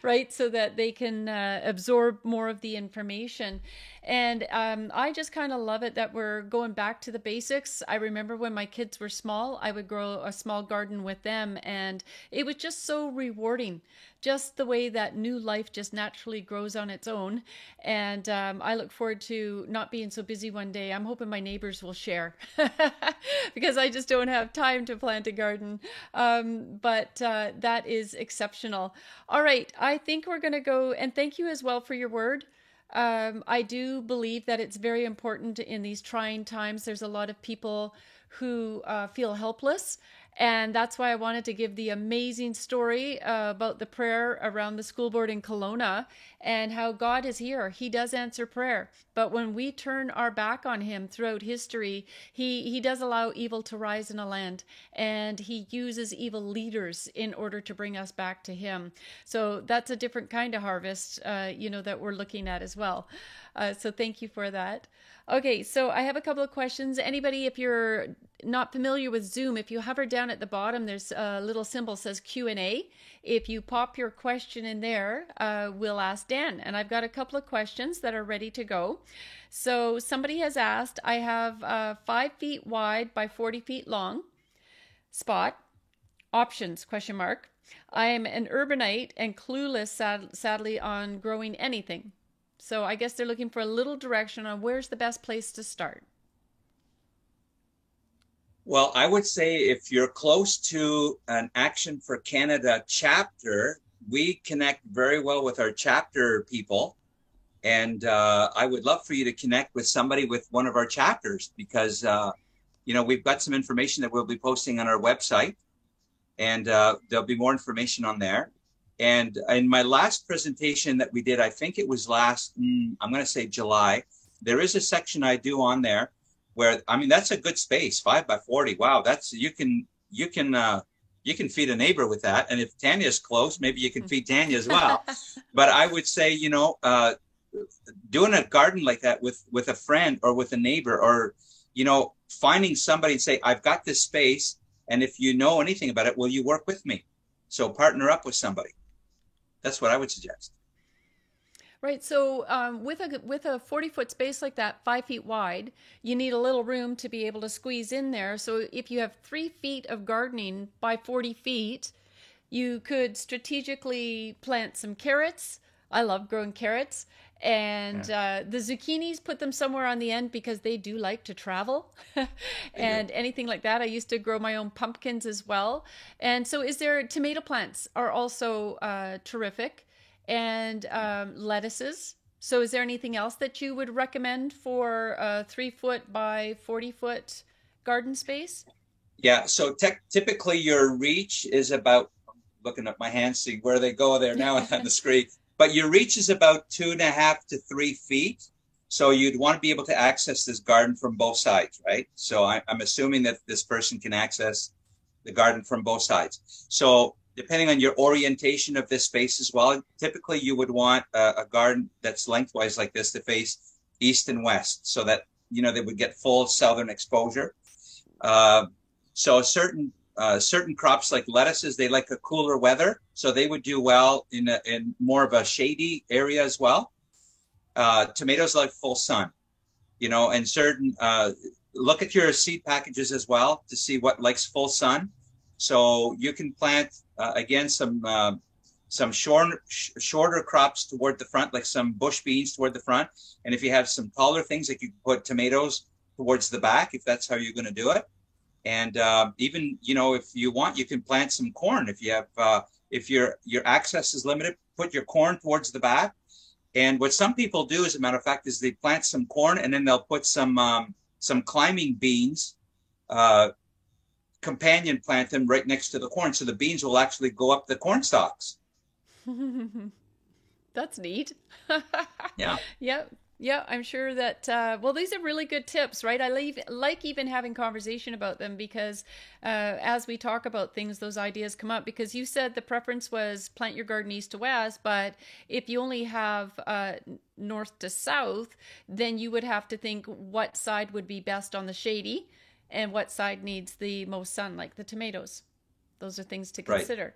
right? So that they can absorb more of the information. And I just kind of love it that we're going back to the basics. I remember when my kids were small, I would grow a small garden with them, and it was just so rewarding. Just the way that new life just naturally grows on its own. And I look forward to not being so busy one day. I'm hoping my neighbors will share because I just don't have time to plant a garden. But that is exceptional. All right, I think we're going to go, and thank you as well for your word. I do believe that it's very important in these trying times. There's a lot of people who feel helpless. And that's why I wanted to give the amazing story about the prayer around the school board in Kelowna and how God is here. He does answer prayer. But when we turn our back on him throughout history, he does allow evil to rise in a land, and he uses evil leaders in order to bring us back to him. So that's a different kind of harvest, that we're looking at as well. So thank you for that. Okay, so I have a couple of questions. Anybody, if you're not familiar with Zoom, if you hover down at the bottom, there's a little symbol that says Q&A. If you pop your question in there, we'll ask Dan. And I've got a couple of questions that are ready to go. So somebody has asked, I have 5 feet wide by 40 feet long spot. Options, ? I am an urbanite and clueless, sadly, on growing anything. So I guess they're looking for a little direction on where's the best place to start. Well, I would say if you're close to an Action for Canada chapter, we connect very well with our chapter people. And I would love for you to connect with somebody with one of our chapters, because, we've got some information that we'll be posting on our website, and there'll be more information on there. And in my last presentation that we did, I think it was I'm going to say July, there is a section I do on there where, that's a good space, 5 by 40. Wow, that's, you can feed a neighbor with that. And if Tanya's close, maybe you can feed Tanya as well. But I would say, doing a garden like that with a friend or with a neighbor, or, finding somebody and say, I've got this space, and if you know anything about it, will you work with me? So partner up with somebody. That's what I would suggest. Right. So with a 40-foot space like that, 5 feet wide, you need a little room to be able to squeeze in there. So if you have 3 feet of gardening by 40 feet, you could strategically plant some carrots. I love growing carrots. And the zucchinis, put them somewhere on the end because they do like to travel and anything like that. I used to grow my own pumpkins as well. And so tomato plants are also terrific, and lettuces. So is there anything else that you would recommend for a 3 foot by 40-foot garden space? Yeah. So typically your reach is about, I'm looking at my hands, see where they go there now on the screen. But your reach is about 2.5 to 3 feet. So you'd want to be able to access this garden from both sides, right? So I'm assuming that this person can access the garden from both sides. So depending on your orientation of this space as well, typically you would want a garden that's lengthwise like this to face east and west, so that, they would get full southern exposure. So certain crops like lettuces, they like a cooler weather, so they would do well in more of a shady area as well. Tomatoes like full sun, and certain, look at your seed packages as well to see what likes full sun. So you can plant, again, some shorter crops toward the front, like some bush beans toward the front. And if you have some taller things, like you can put tomatoes towards the back, if that's how you're going to do it. And even, if you want, you can plant some corn. If you have, if your access is limited, put your corn towards the back. And what some people do, as a matter of fact, is they plant some corn and then they'll put some climbing beans companion plant them right next to the corn, so the beans will actually go up the corn stalks. That's neat. Yeah. Yep. Yeah, I'm sure that, well, these are really good tips, right? Like even having conversation about them because as we talk about things, those ideas come up because you said the preference was plant your garden east to west, but if you only have north to south, then you would have to think what side would be best on the shady and what side needs the most sun, like the tomatoes. Those are things to consider. Right.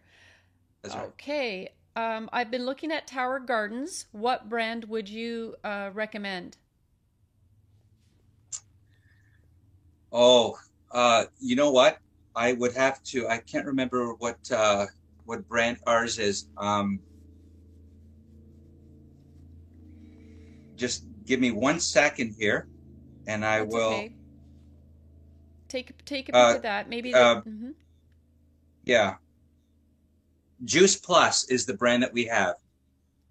That's right. Okay. I've been looking at Tower Gardens. What brand would you recommend? Oh, you know what? I would have to. I can't remember what brand ours is. Just give me 1 second here, and I That's will. Okay. Take a peek at that. Maybe. Yeah. Juice Plus is the brand that we have.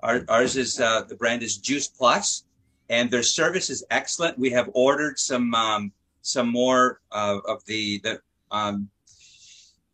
Ours is the brand is Juice Plus, and their service is excellent. We have ordered some more of the.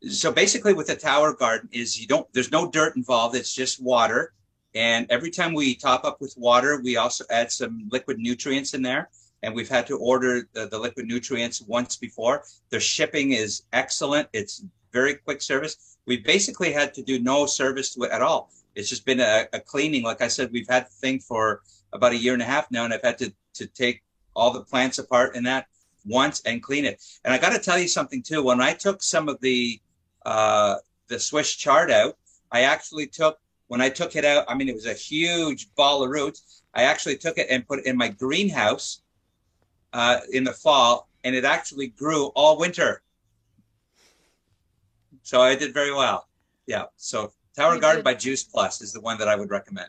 So basically, with the Tower Garden is there's no dirt involved. It's just water, and every time we top up with water, we also add some liquid nutrients in there. And we've had to order the liquid nutrients once before. Their shipping is excellent. It's very quick service. We basically had to do no service to it at all. It's just been a cleaning. Like I said, we've had the thing for about 1.5 years now, and I've had to take all the plants apart and that once and clean it. And I got to tell you something too. When I took some of the Swiss chard out, when I took it out, I mean, it was a huge ball of roots. I actually took it and put it in my greenhouse in the fall, and it actually grew all winter. So I did very well. Yeah. So Tower Garden by Juice Plus is the one that I would recommend.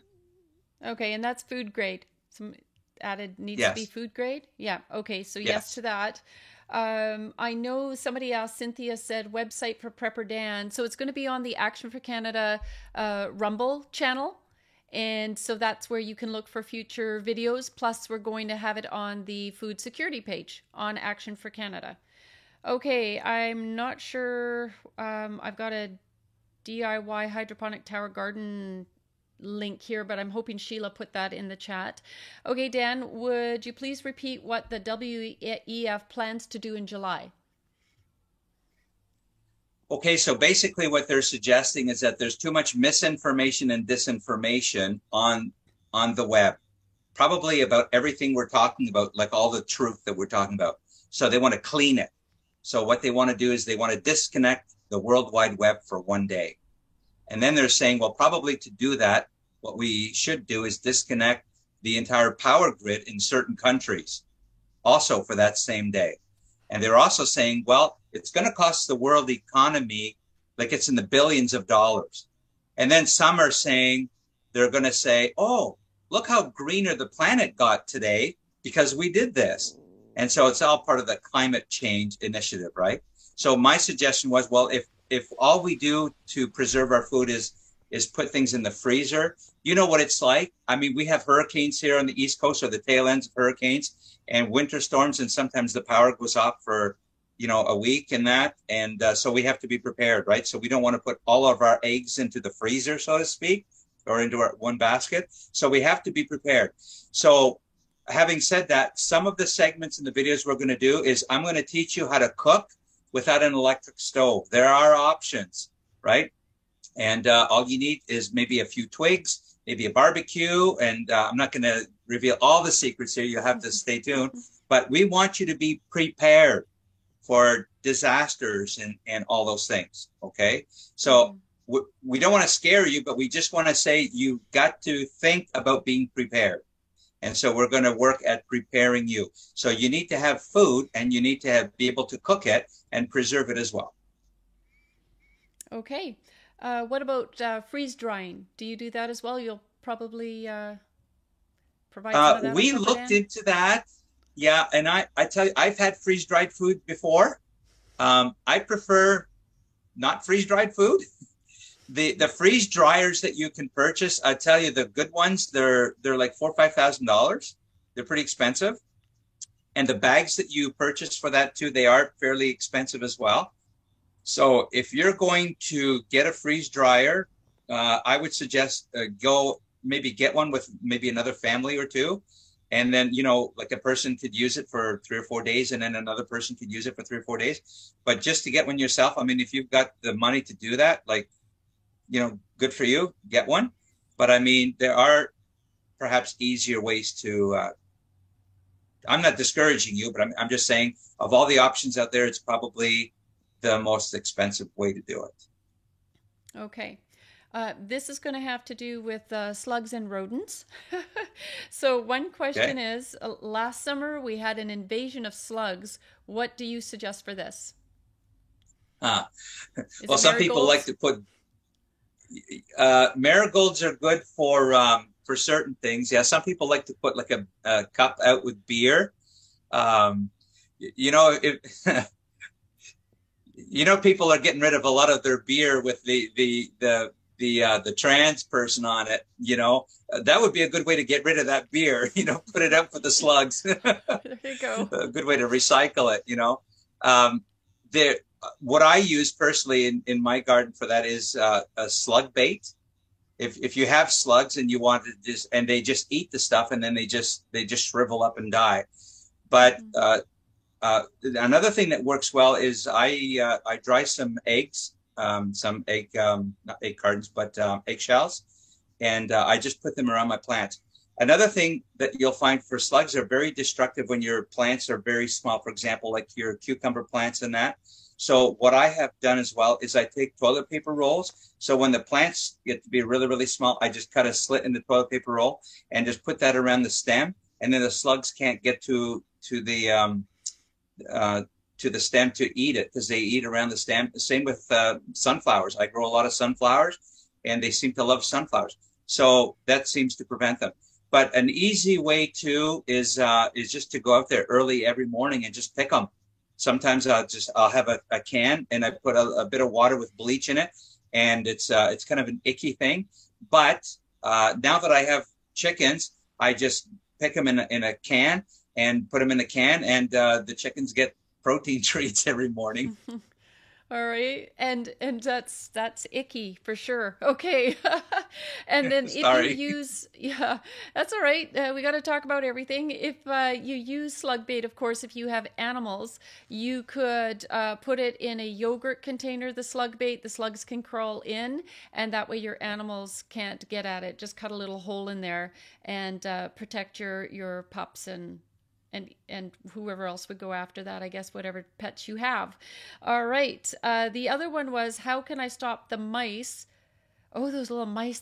Okay. And that's food grade. Some added needs Yes. to be food grade. Yeah. Okay. So yes, Yes. to that. I know somebody asked, Cynthia said website for Prepper Dan. So it's going to be on the Action for Canada Rumble channel. And so that's where you can look for future videos. Plus we're going to have it on the food security page on Action for Canada. Okay, I'm not sure. I've got a DIY hydroponic tower garden link here, but I'm hoping Sheila put that in the chat. Okay, Dan, would you please repeat what the WEF plans to do in July? Okay, so basically what they're suggesting is that there's too much misinformation and disinformation on the web, probably about everything we're talking about, like all the truth that we're talking about. So they want to clean it. So what they want to do is they want to disconnect the World Wide Web for 1 day. And then they're saying, well, probably to do that, what we should do is disconnect the entire power grid in certain countries also for that same day. And they're also saying, well, it's going to cost the world economy, like it's in the billions of dollars. And then some are saying, they're going to say, oh, look how greener the planet got today because we did this. And so it's all part of the climate change initiative, right? So my suggestion was, well, if all we do to preserve our food is put things in the freezer, you know what it's like. I mean, we have hurricanes here on the East Coast, or the tail ends of hurricanes and winter storms, and sometimes the power goes off for, a week and that. And so we have to be prepared, right? So we don't want to put all of our eggs into the freezer, so to speak, or into our one basket. So we have to be prepared. So having said that, some of the segments in the videos we're going to do is I'm going to teach you how to cook without an electric stove. There are options, right? And all you need is maybe a few twigs, maybe a barbecue. And I'm not going to reveal all the secrets here. You'll have to stay tuned. But we want you to be prepared for disasters and all those things, okay? So we don't want to scare you, but we just want to say you got to think about being prepared. And so we're going to work at preparing you. So you need to have food, and you need to be able to cook it and preserve it as well. Okay. What about freeze drying? Do you do that as well? You'll probably provide some of that. We looked into that. Yeah. And I tell you, I've had freeze dried food before. I prefer not freeze dried food. The freeze dryers that you can purchase, I tell you, the good ones, they're like $4,000 or $5,000. They're pretty expensive. And the bags that you purchase for that too, they are fairly expensive as well. So if you're going to get a freeze dryer, I would suggest go maybe get one with maybe another family or two. And then, like a person could use it for 3 or 4 days, and then another person could use it for 3 or 4 days. But just to get one yourself, I mean, if you've got the money to do that, like, good for you, get one. But I mean, there are perhaps easier ways to, I'm not discouraging you, but I'm just saying of all the options out there, it's probably the most expensive way to do it. Okay. This is going to have to do with slugs and rodents. So one question is, last summer we had an invasion of slugs. What do you suggest for this? Well, some people like to put, marigolds are good for certain things. Yeah, some people like to put like a cup out with beer. People are getting rid of a lot of their beer with the trans person on it. That would be a good way to get rid of that beer. Put it out for the slugs. There you go. A good way to recycle it. What I use personally in my garden for that is a slug bait. If you have slugs and you want to and they just eat the stuff and then they just shrivel up and die. But another thing that works well is I dry some eggs, some egg, not egg cartons, but eggshells, and I just put them around my plants. Another thing that you'll find for slugs are very destructive when your plants are very small, for example, like your cucumber plants and that. So what I have done as well is I take toilet paper rolls. So when the plants get to be really, really small, I just cut a slit in the toilet paper roll and just put that around the stem. And then the slugs can't get to the stem to eat it because they eat around the stem. The same with sunflowers. I grow a lot of sunflowers and they seem to love sunflowers. So that seems to prevent them. But an easy way too is just to go out there early every morning and just pick them. Sometimes I'll have a can and I put a bit of water with bleach in it, and it's kind of an icky thing. But now that I have chickens, I just pick them in a can and put them in a can, and the chickens get protein treats every morning. All right, and that's icky for sure. Okay, and then if you use, yeah, that's all right. We got to talk about everything. If you use slug bait, of course, if you have animals, you could put it in a yogurt container. The slug bait, the slugs can crawl in, and that way your animals can't get at it. Just cut a little hole in there and protect your pups and whoever else would go after that, I guess, whatever pets you have. All right. The other one was, how can I stop the mice? Oh, those little mice,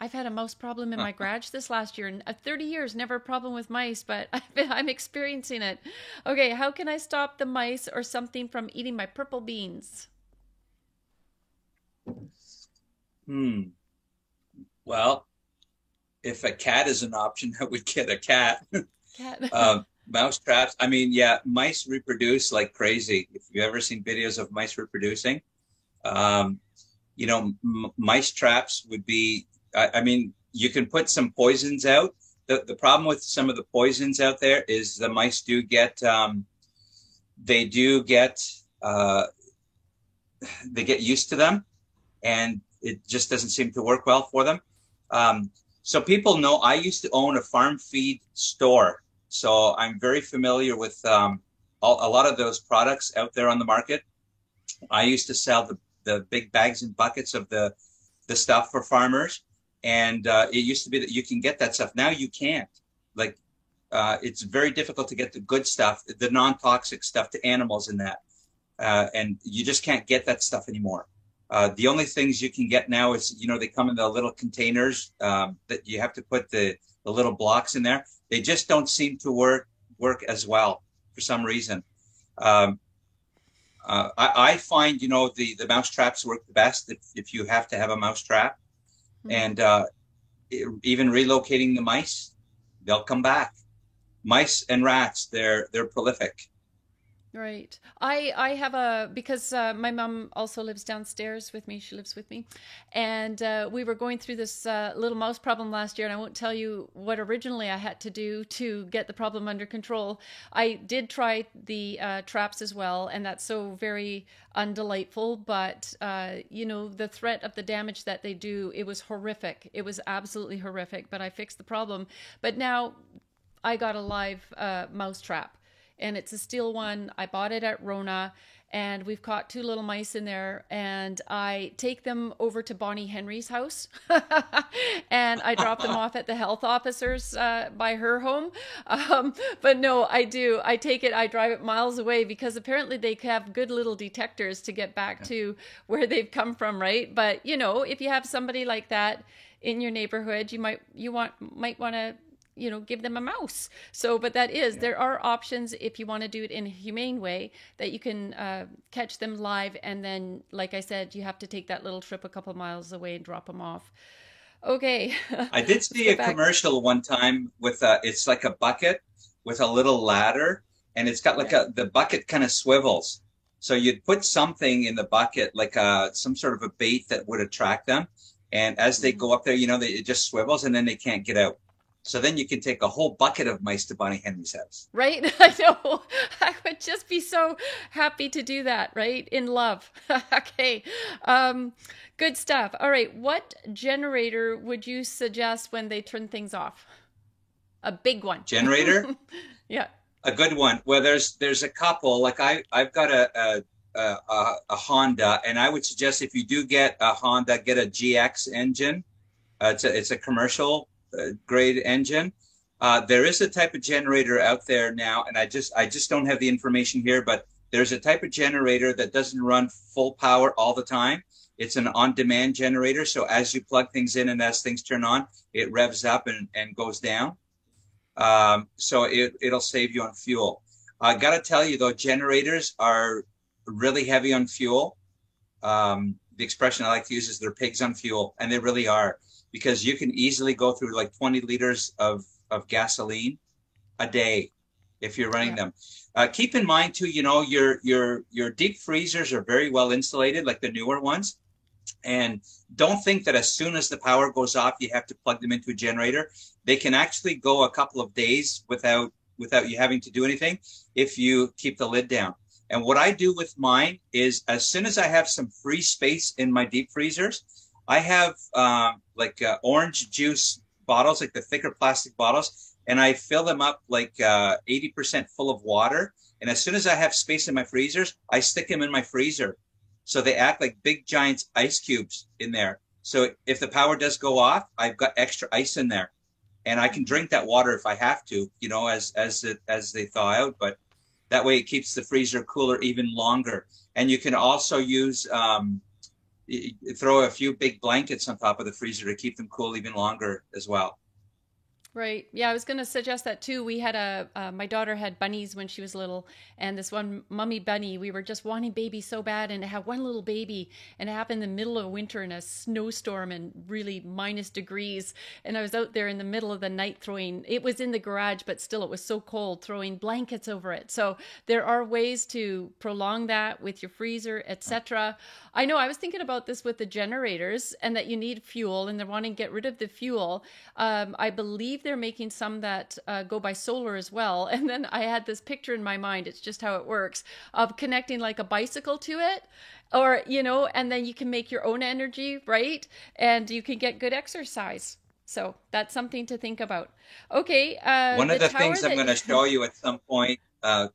I've had a mouse problem in my garage this last year. 30 years, never a problem with mice, but I'm experiencing it. Okay, how can I stop the mice or something from eating my purple beans? Well, if a cat is an option, I would get a cat. Mouse traps. I mean, yeah, mice reproduce like crazy. If you've ever seen videos of mice reproducing, mice traps would be, I mean, you can put some poisons out. The problem with some of the poisons out there is the mice do get, they get used to them, and it just doesn't seem to work well for them. So people know I used to own a farm feed store. So I'm very familiar with a lot of those products out there on the market. I used to sell the big bags and buckets of the stuff for farmers. And it used to be that you can get that stuff. Now you can't. Like, it's very difficult to get the good stuff, the non-toxic stuff to animals in that. And you just can't get that stuff anymore. The only things you can get now is, they come in the little containers that you have to put the little blocks in there. They just don't seem to work as well for some reason. I find, the mouse traps work the best if you have to have a mouse trap. And even relocating the mice, they'll come back. Mice and rats, they're prolific. Right. I have because my mom also lives downstairs with me. She lives with me. And we were going through this little mouse problem last year. And I won't tell you what originally I had to do to get the problem under control. I did try the traps as well. And that's so very undelightful. But, the threat of the damage that they do, it was horrific. It was absolutely horrific. But I fixed the problem. But now I got a live mouse trap. And it's a steel one. I bought it at Rona, and we've caught 2 little mice in there. And I take them over to Bonnie Henry's house, and I drop them off at the health officers by her home. But no, I do. I take it. I drive it miles away because apparently they have good little detectors to get back to where they've come from, right? But if you have somebody like that in your neighborhood, you might want to give them a mouse. So, but there are options if you want to do it in a humane way that you can catch them live. And then, like I said, you have to take that little trip a couple miles away and drop them off. Okay. I did see a commercial one time with it's like a bucket with a little ladder, and it's got like the bucket kind of swivels. So you'd put something in the bucket, like some sort of a bait that would attract them. And as they go up there, it just swivels and then they can't get out. So then you can take a whole bucket of mice to Bonnie Henry's house. Right? I know. I would just be so happy to do that, right? In love. Okay. Good stuff. All right. What generator would you suggest when they turn things off? A big one. Generator? Yeah. A good one. Well, there's a couple. Like I've got a Honda, and I would suggest if you do get a Honda, get a GX engine. It's a commercial grade engine. There is a type of generator out there now, and I just don't have the information here, but there's a type of generator that doesn't run full power all the time. It's an on-demand generator, so as you plug things in and as things turn on, it revs up and goes down. So it'll save you on fuel. I got to tell you though, generators are really heavy on fuel. The expression I like to use is they're pigs on fuel, and they really are. Because you can easily go through like 20 liters of gasoline a day if you're running them. Keep in mind too, your deep freezers are very well insulated, like the newer ones. And don't think that as soon as the power goes off, you have to plug them into a generator. They can actually go a couple of days without you having to do anything if you keep the lid down. And what I do with mine is as soon as I have some free space in my deep freezers, I have orange juice bottles, like the thicker plastic bottles, and I fill them up like 80% full of water. And as soon as I have space in my freezers, I stick them in my freezer. So they act like big giant ice cubes in there. So if the power does go off, I've got extra ice in there. And I can drink that water if I have to, as they thaw out. But that way it keeps the freezer cooler even longer. And you can also use throw a few big blankets on top of the freezer to keep them cool even longer as well. Right. Yeah, I was going to suggest that too. We had my daughter had bunnies when she was little, and this one mummy bunny, we were just wanting babies so bad, and to have one little baby, and it happened in the middle of winter in a snowstorm and really minus degrees. And I was out there in the middle of the night it was in the garage, but still it was so cold, throwing blankets over it. So there are ways to prolong that with your freezer, etc. I know I was thinking about this with the generators and that you need fuel, and they're wanting to get rid of the fuel. I believe they're making some that go by solar as well. And then I had this picture in my mind, it's just how it works, of connecting like a bicycle to it, or, and then you can make your own energy, right? And you can get good exercise. So that's something to think about. Okay. One of the things I'm going to show you at some point, you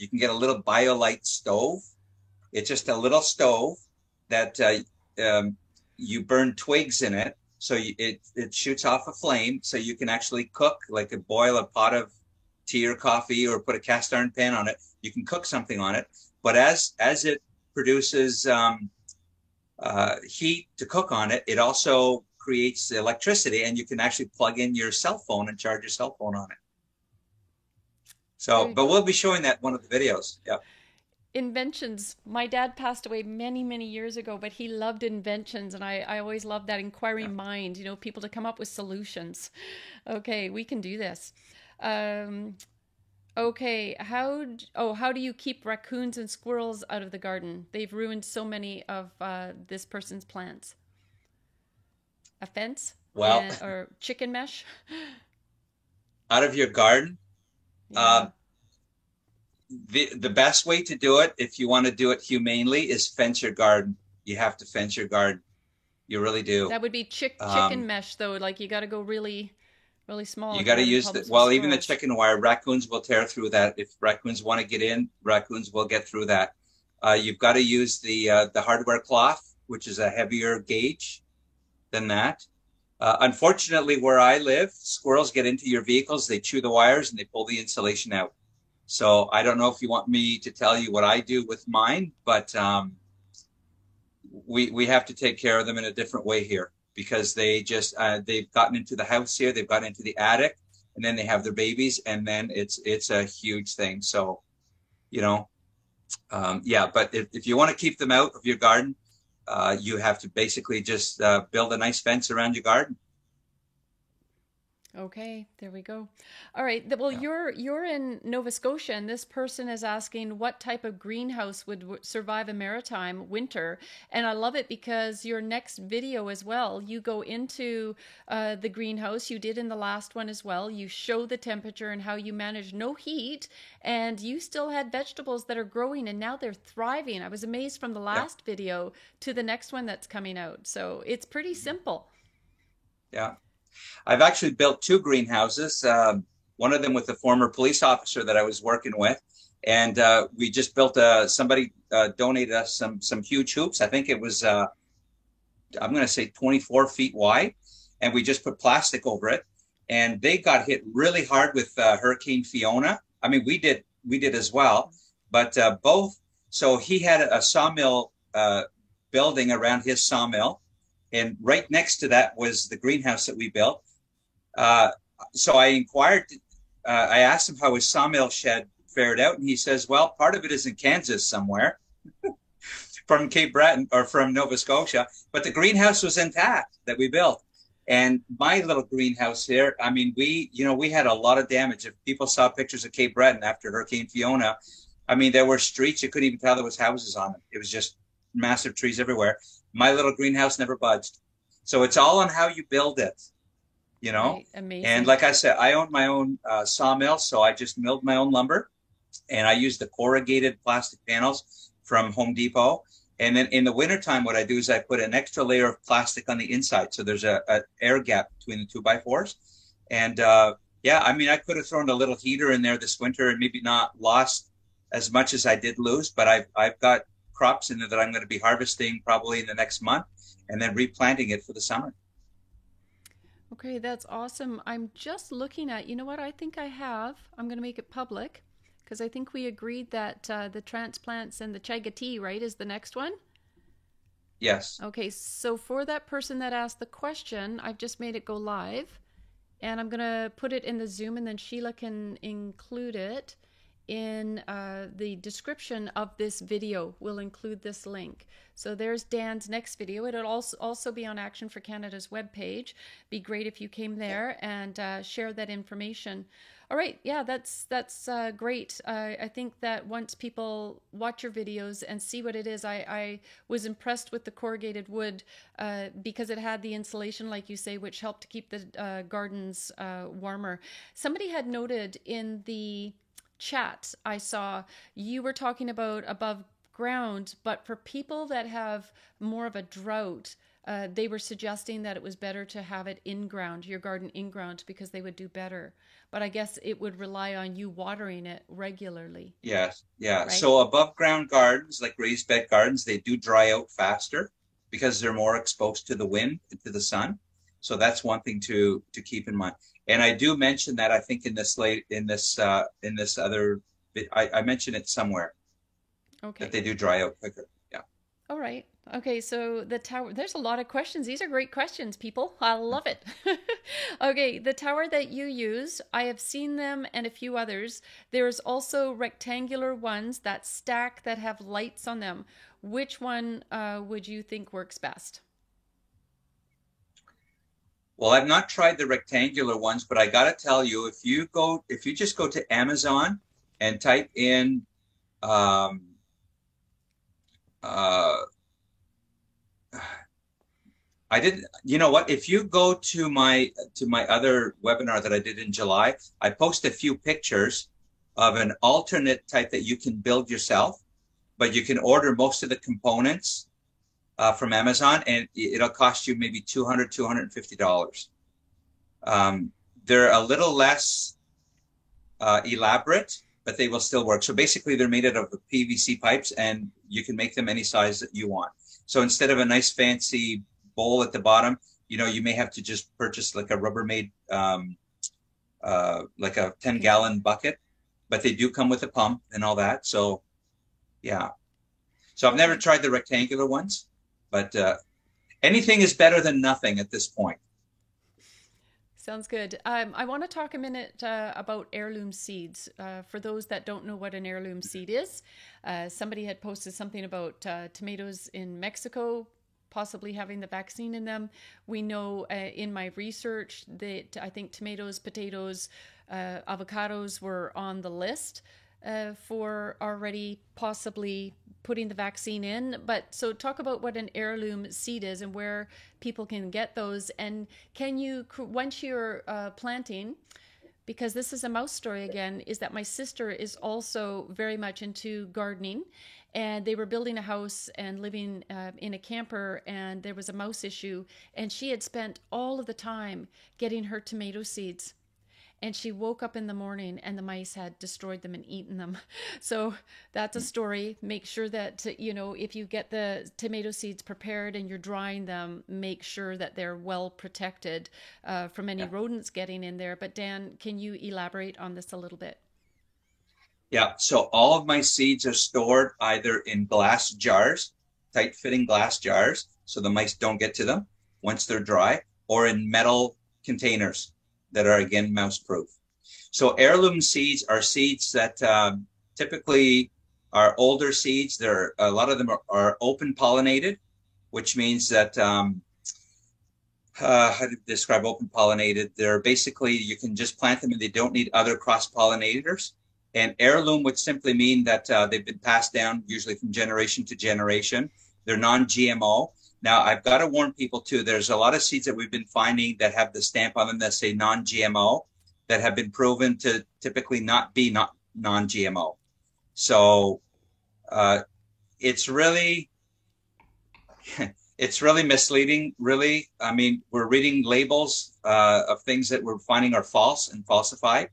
can get a little BioLite stove. It's just a little stove that you burn twigs in it. So it shoots off a flame, so you can actually cook, like boil a pot of tea or coffee, or put a cast iron pan on it. You can cook something on it. But as it produces heat to cook on it, it also creates electricity, and you can actually plug in your cell phone and charge your cell phone on it. So, but we'll be showing that in one of the videos. Yeah. Inventions. My dad passed away many, many years ago, but he loved inventions. And I always loved that inquiring mind, people to come up with solutions. Okay, we can do this. Okay, how do you keep raccoons and squirrels out of the garden? They've ruined so many of this person's plants. A fence Well, or chicken mesh? out of your garden, Yeah. um, the best way to do it, if you want to do it humanely, is fence your garden. You have to fence your garden. You really do. That would be chicken Um, mesh though. Like you got to go really, really small you if you're got to having use problems with well, even the squirrels. chicken wire, raccoons will tear through that. If raccoons want to get in, raccoons will get through that. You've got to use the hardware cloth, which is a heavier gauge than that. Unfortunately, where I live, squirrels get into your vehicles, they chew the wires, and they pull the insulation out. So I don't know if you want me to tell you what I do with mine, but we have to take care of them in a different way here because they've gotten into the house here, they've gotten into the attic, and then they have their babies, and then it's a huge thing. So you know, yeah. But if you want to keep them out of your garden, you have to basically just build a nice fence around your garden. Okay, there we go. All right. Well, Yeah. you're in Nova Scotia, and this person is asking what type of greenhouse would survive a maritime winter. And I love it because your next video as well, you go into the greenhouse. You did in the last one as well. You show the temperature and how you manage no heat, and you still had vegetables that are growing, and now they're thriving. I was amazed from the Yeah. last video to the next one that's coming out. So it's pretty simple. Yeah. I've actually built two greenhouses, one of them with a former police officer that I was working with. And we just built somebody donated us some huge hoops. I think it was, I'm going to say 24 feet wide. And we just put plastic over it. And they got hit really hard with Hurricane Fiona. I mean, we did as well. But both, so he had a sawmill building around his sawmill. And right next to that was the greenhouse that we built. Uh, so I asked him how his sawmill shed fared out, and he says, well, part of it is in Kansas somewhere from Cape Breton or from Nova Scotia, but the greenhouse was intact that we built. And my little greenhouse here, I mean, we had a lot of damage. If people saw pictures of Cape Breton after Hurricane Fiona, I mean, there were streets, you couldn't even tell there was houses on them. It was just massive trees everywhere. My little greenhouse never budged. So it's all on how you build it, you know? Right. Amazing. And like I said, I own my own sawmill, so I just milled my own lumber and I use the corrugated plastic panels from Home Depot. And then in the wintertime, what I do is I put an extra layer of plastic on the inside. So there's a air gap between the 2x4s. And yeah, I mean, I could have thrown a little heater in there this winter and maybe not lost as much as I did lose, but I've got crops in there that I'm going to be harvesting probably in the next month and then replanting it for the summer. Okay, that's awesome. I'm just looking at, you know what, I think I'm going to make it public because I think we agreed that the transplants and the chaga tea, right, is the next one. Yes. Okay, so for that person that asked the question, I've just made it go live and I'm going to put it in the Zoom and then Sheila can include it in the description of this video. We'll include this link. So there's Dan's next video. It'll also be on Action for Canada's webpage. Be great if you came there and share that information. All right, yeah, that's great. I think that once people watch your videos and see what it is, I was impressed with the corrugated wood because it had the insulation, like you say, which helped to keep the gardens warmer. Somebody had noted in the chat I saw you were talking about above ground, but for people that have more of a drought, they were suggesting that it was better to have it in ground, your garden in ground, because they would do better. But I guess it would rely on you watering it regularly. Yes. Yeah. Right? So above ground gardens, like raised bed gardens, they do dry out faster because they're more exposed to the wind and to the sun. So that's one thing to keep in mind. And I do mention that I think in this other, I mentioned it somewhere Okay. that they do dry out quicker. Yeah. All right. Okay, so the tower, there's a lot of questions. These are great questions, people. I love it. Okay, the tower that you use, I have seen them and a few others. There's also rectangular ones that stack that have lights on them. Which one would you think works best? Well, I've not tried the rectangular ones, but I got to tell you, if you just go to Amazon and type in I did, you know what? If you go to my other webinar that I did in July, I post a few pictures of an alternate type that you can build yourself, but you can order most of the components from Amazon, and it'll cost you maybe $200, $250. They're a little less elaborate, but they will still work. So basically, they're made out of the PVC pipes, and you can make them any size that you want. So instead of a nice fancy bowl at the bottom, you know, you may have to just purchase like a Rubbermaid, like a 10-gallon bucket, but they do come with a pump and all that. So, yeah. So I've never tried the rectangular ones, but anything is better than nothing at this point. Sounds good. I want to talk a minute about heirloom seeds. For those that don't know what an heirloom seed is, somebody had posted something about tomatoes in Mexico possibly having the vaccine in them. We know in my research that I think tomatoes, potatoes, avocados were on the list for already possibly putting the vaccine in. But so talk about what an heirloom seed is and where people can get those. And can you, once you're planting, because this is a mouse story again, is that my sister is also very much into gardening, and they were building a house and living in a camper, and there was a mouse issue, and she had spent all of the time getting her tomato seeds. And she woke up in the morning and the mice had destroyed them and eaten them. So that's a story. Make sure that, you know, if you get the tomato seeds prepared and you're drying them, make sure that they're well protected from any rodents getting in there. But Dan, can you elaborate on this a little bit? Yeah, so all of my seeds are stored either in glass jars, tight-fitting glass jars, so the mice don't get to them once they're dry, or in metal containers that are, again, mouse-proof. So heirloom seeds are seeds that typically are older seeds. A lot of them are open pollinated, which means that, how to describe open pollinated? They're basically, you can just plant them and they don't need other cross-pollinators. And heirloom would simply mean that they've been passed down usually from generation to generation. They're non-GMO. Now, I've got to warn people too, there's a lot of seeds that we've been finding that have the stamp on them that say non-GMO that have been proven to typically not be non-GMO. So it's really misleading, really. I mean, we're reading labels of things that we're finding are false and falsified.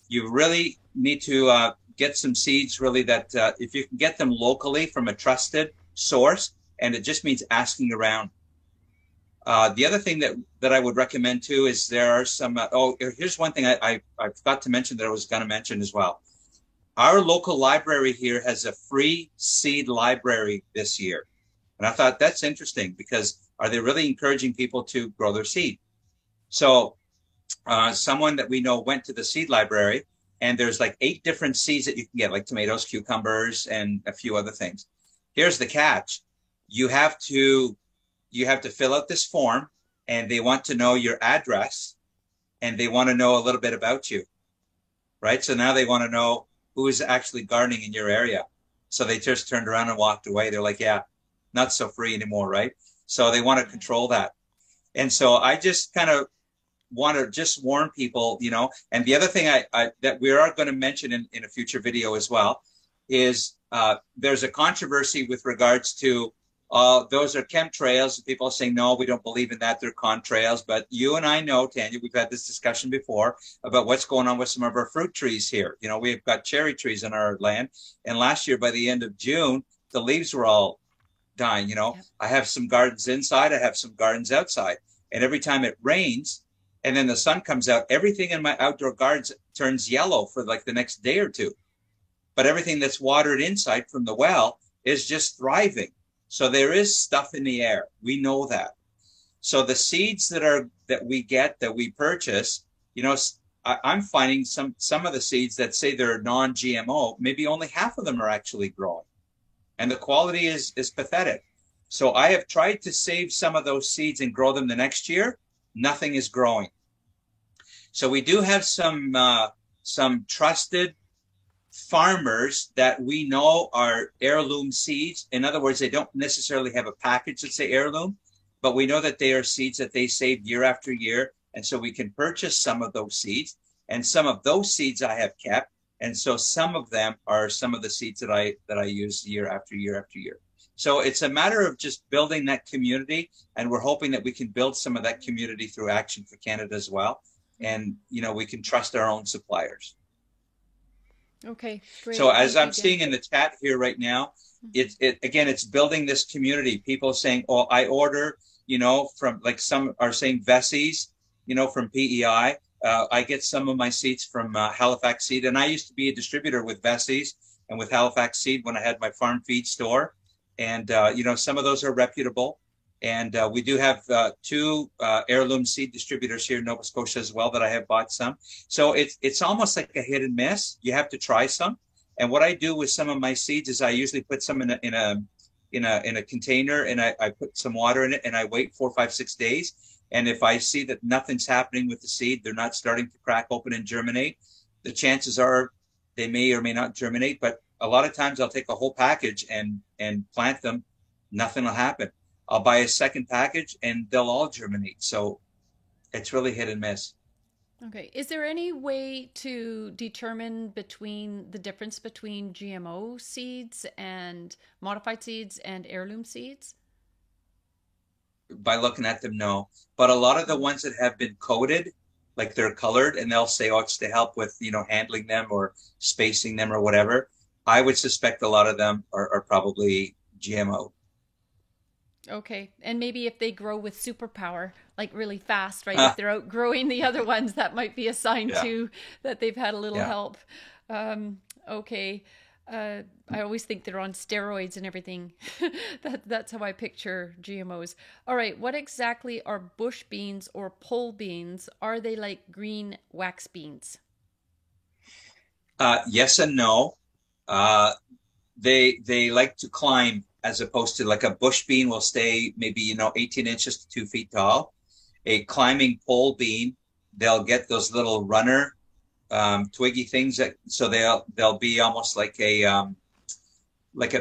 You really need to get some seeds really that if you can get them locally from a trusted source, and it just means asking around. The other thing that I would recommend too is there are some, here's one thing I forgot to mention that I was going to mention as well. Our local library here has a free seed library this year. And I thought that's interesting because are they really encouraging people to grow their seed? So someone that we know went to the seed library, and there's like 8 different seeds that you can get, like tomatoes, cucumbers, and a few other things. Here's the catch. You have to fill out this form, and they want to know your address, and they want to know a little bit about you, right? So now they want to know who is actually gardening in your area. So they just turned around and walked away. They're like, yeah, not so free anymore, right? So they want to control that. And so I just kind of want to just warn people, you know, and the other thing that we are going to mention in a future video as well is there's a controversy with regards to those are chemtrails. People are saying, no, we don't believe in that. They're contrails. But you and I know, Tanya, we've had this discussion before about what's going on with some of our fruit trees here. You know, we've got cherry trees in our land. And last year, by the end of June, the leaves were all dying. You know, I have some gardens inside. I have some gardens outside. And every time it rains and then the sun comes out, everything in my outdoor gardens turns yellow for like the next day or two. But everything that's watered inside from the well is just thriving. So there is stuff in the air. We know that. So the seeds that we purchase, you know, I'm finding some of the seeds that say they're non-GMO, maybe only half of them are actually growing. And the quality is pathetic. So I have tried to save some of those seeds and grow them the next year. Nothing is growing. So we do have some trusted farmers that we know are heirloom seeds. In other words, they don't necessarily have a package that say heirloom, but we know that they are seeds that they save year after year. And so we can purchase some of those seeds. And some of those seeds I have kept. And so some of them are some of the seeds that I use year after year after year. So it's a matter of just building that community. And we're hoping that we can build some of that community through Action for Canada as well. And, we can trust our own suppliers. Okay, great. So as I'm seeing in the chat here right now, it's building this community. People saying, "Oh, I order," from, like, some are saying Vessies, from PEI. I get some of my seeds from Halifax Seed, and I used to be a distributor with Vessies and with Halifax Seed when I had my farm feed store. And some of those are reputable. And we do have 2 heirloom seed distributors here in Nova Scotia as well that I have bought some. So it's almost like a hit and miss. You have to try some. And what I do with some of my seeds is I usually put some in a container, and I put some water in it, and I wait 4, 5, 6 days. And if I see that nothing's happening with the seed, they're not starting to crack open and germinate, the chances are they may or may not germinate. But a lot of times I'll take a whole package and plant them. Nothing will happen. I'll buy a second package and they'll all germinate. So it's really hit and miss. Okay. Is there any way to determine the difference between GMO seeds and modified seeds and heirloom seeds? By looking at them, no. But a lot of the ones that have been coated, like they're colored, and they'll say, "Oh, it's to help with, handling them or spacing them or whatever." I would suspect a lot of them are probably GMO. Okay. And maybe if they grow with superpower, like really fast, right? If they're outgrowing the other ones, that might be a sign too that they've had a little help. Okay. I always think they're on steroids and everything. That's how I picture GMOs. All right. What exactly are bush beans or pole beans? Are they like green wax beans? Yes and no. They like to climb, as opposed to, like, a bush bean will stay maybe 18 inches to 2 feet tall. A climbing pole bean, they'll get those little runner twiggy things so they'll be almost like a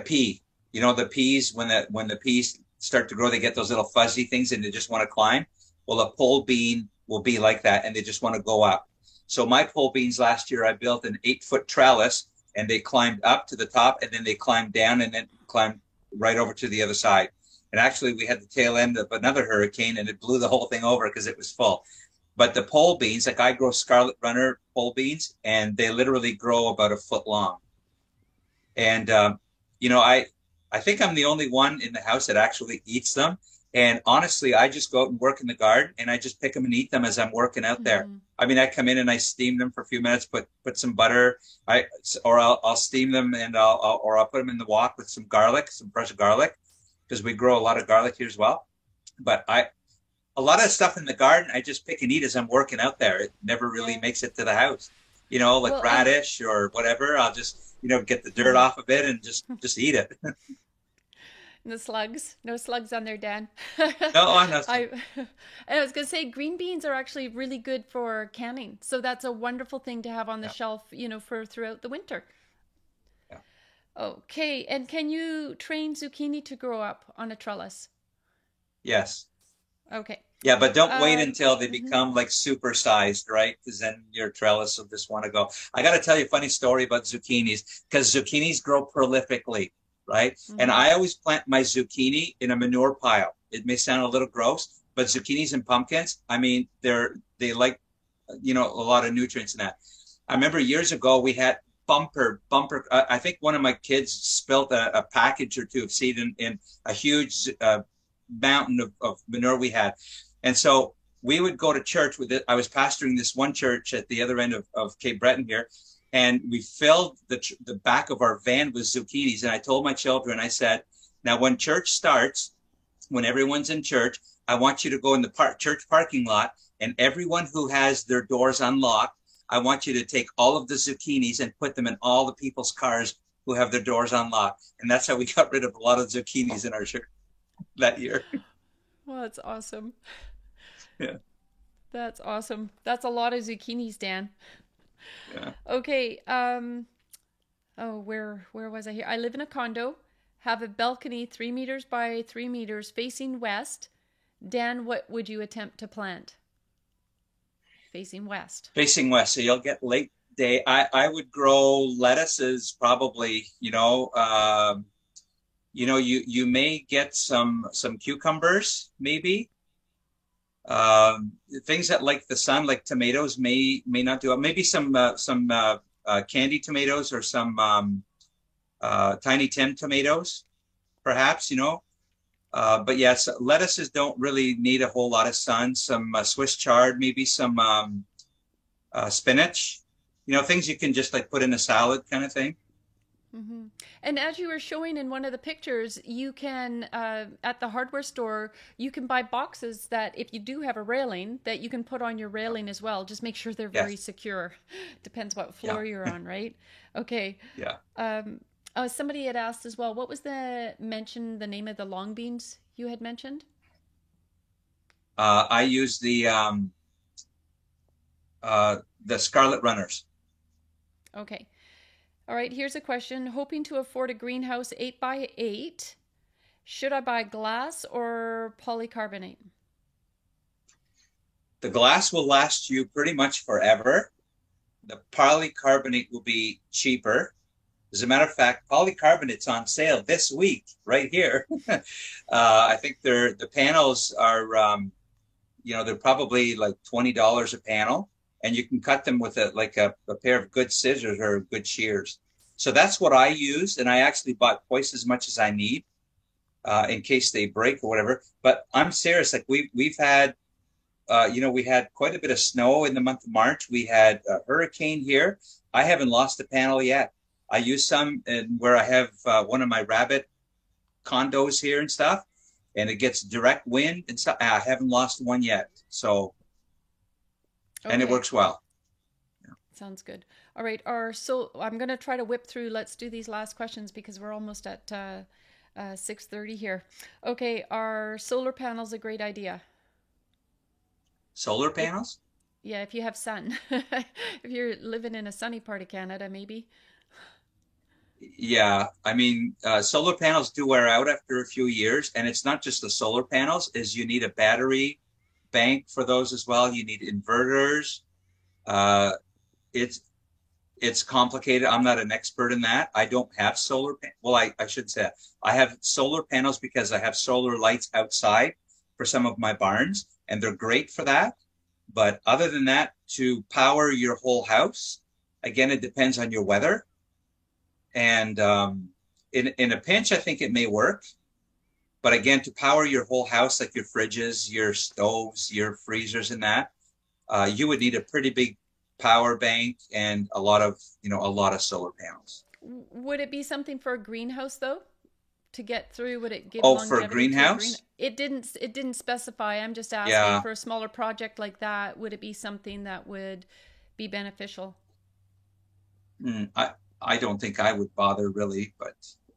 pea. The peas, when the peas start to grow, they get those little fuzzy things and they just want to climb. Well, a pole bean will be like that, and they just want to go up. So my pole beans last year, I built an 8-foot trellis, and they climbed up to the top, and then they climbed down, and then climbed right over to the other side. And actually, we had the tail end of another hurricane, and it blew the whole thing over because it was full. But the pole beans, like, I grow Scarlet Runner pole beans, and they literally grow about 1 foot long. And I think I'm the only one in the house that actually eats them. And honestly, I just go out and work in the garden, and I just pick them and eat them as I'm working out there. I mean, I come in and I steam them for a few minutes, put some butter, I'll steam them, and I'll put them in the wok with some garlic, some fresh garlic, because we grow a lot of garlic here as well. But a lot of stuff in the garden, I just pick and eat as I'm working out there. It never really makes it to the house, like radish or whatever. I'll just, get the dirt off of it and just eat it. The slugs, no slugs on there, Dan. No, I'm not. I was going to say green beans are actually really good for canning. So that's a wonderful thing to have on the shelf, for throughout the winter. Yeah. Okay. And can you train zucchini to grow up on a trellis? Yes. Okay. Yeah, but don't wait until they become like supersized, right? Because then your trellis will just want to go. I got to tell you a funny story about zucchinis, because zucchinis grow prolifically. Right. And I always plant my zucchini in a manure pile. It may sound a little gross, but zucchinis and pumpkins, I mean, they like, a lot of nutrients in that. I remember years ago we had bumper. I think one of my kids spilt a package or two of seed in a huge mountain of manure we had. And so we would go to church with it. I was pastoring this one church at the other end of Cape Breton here. And we filled the back of our van with zucchinis. And I told my children, I said, now when church starts, when everyone's in church, I want you to go in the church parking lot, and everyone who has their doors unlocked, I want you to take all of the zucchinis and put them in all the people's cars who have their doors unlocked. And that's how we got rid of a lot of zucchinis in our church that year. Well, that's awesome. Yeah. That's awesome. That's a lot of zucchinis, Dan. Yeah. Okay. Oh, where was I here? I live in a condo, have a balcony 3 meters by 3 meters facing west. Dan, what would you attempt to plant facing west? Facing west, so you'll get late day. I would grow lettuces probably, you may get some cucumbers, maybe. Things that like the sun, like tomatoes, may not do it. Maybe some candy tomatoes or some Tiny Tim tomatoes, perhaps. But yes, lettuces don't really need a whole lot of sun. Some Swiss chard, maybe some spinach. Things you can just like put in a salad kind of thing. Hmm. And as you were showing in one of the pictures, you can, at the hardware store, you can buy boxes that if you do have a railing, that you can put on your railing as well. Just make sure they're very Yes. secure. Depends what Yeah. floor you're on, right? Okay. Yeah. Somebody had asked as well, what was the name of the long beans you had mentioned? I use the Scarlet Runners. Okay. All right, here's a question. Hoping to afford a greenhouse 8 by 8. Should I buy glass or polycarbonate? The glass will last you pretty much forever. The polycarbonate will be cheaper. As a matter of fact, polycarbonate's on sale this week, right here. I think the panels are, they're probably like $20 a panel, and you can cut them with a pair of good scissors or good shears. So that's what I used, and I actually bought twice as much as I need in case they break or whatever. But I'm serious. Like we've had, we had quite a bit of snow in the month of March. We had a hurricane here. I haven't lost a panel yet. I use some where I have one of my rabbit condos here and stuff, and it gets direct wind and stuff. I haven't lost one yet. So, and it Okay, works well. sounds good. All right, so I'm going to try to whip through. Let's do these last questions because we're almost at 6:30 here. Okay, are solar panels a great idea? Solar If panels? Yeah, if you have sun. If you're living in a sunny part of Canada, maybe. Yeah. I mean, solar panels do wear out after a few years, and it's not just the solar panels, is you need a battery bank for those as well. You need inverters. Uh, it's it's complicated. I'm not an expert in that. I don't have well, I should say that. I have solar panels because I have solar lights outside for some of my barns, and they're great for that. But other than that, to power your whole house, again, it depends on your weather. And in a pinch, I think it may work. But again, to power your whole house, like your fridges, your stoves, your freezers, and that, you would need a pretty big power bank and a lot of solar panels. Would it be something for a greenhouse though? To get through, would it give Oh, for a longevity to a green? greenhouse? It didn't specify. I'm just asking Yeah. for a smaller project like that. Would it be something that would be beneficial? I don't think I would bother really, but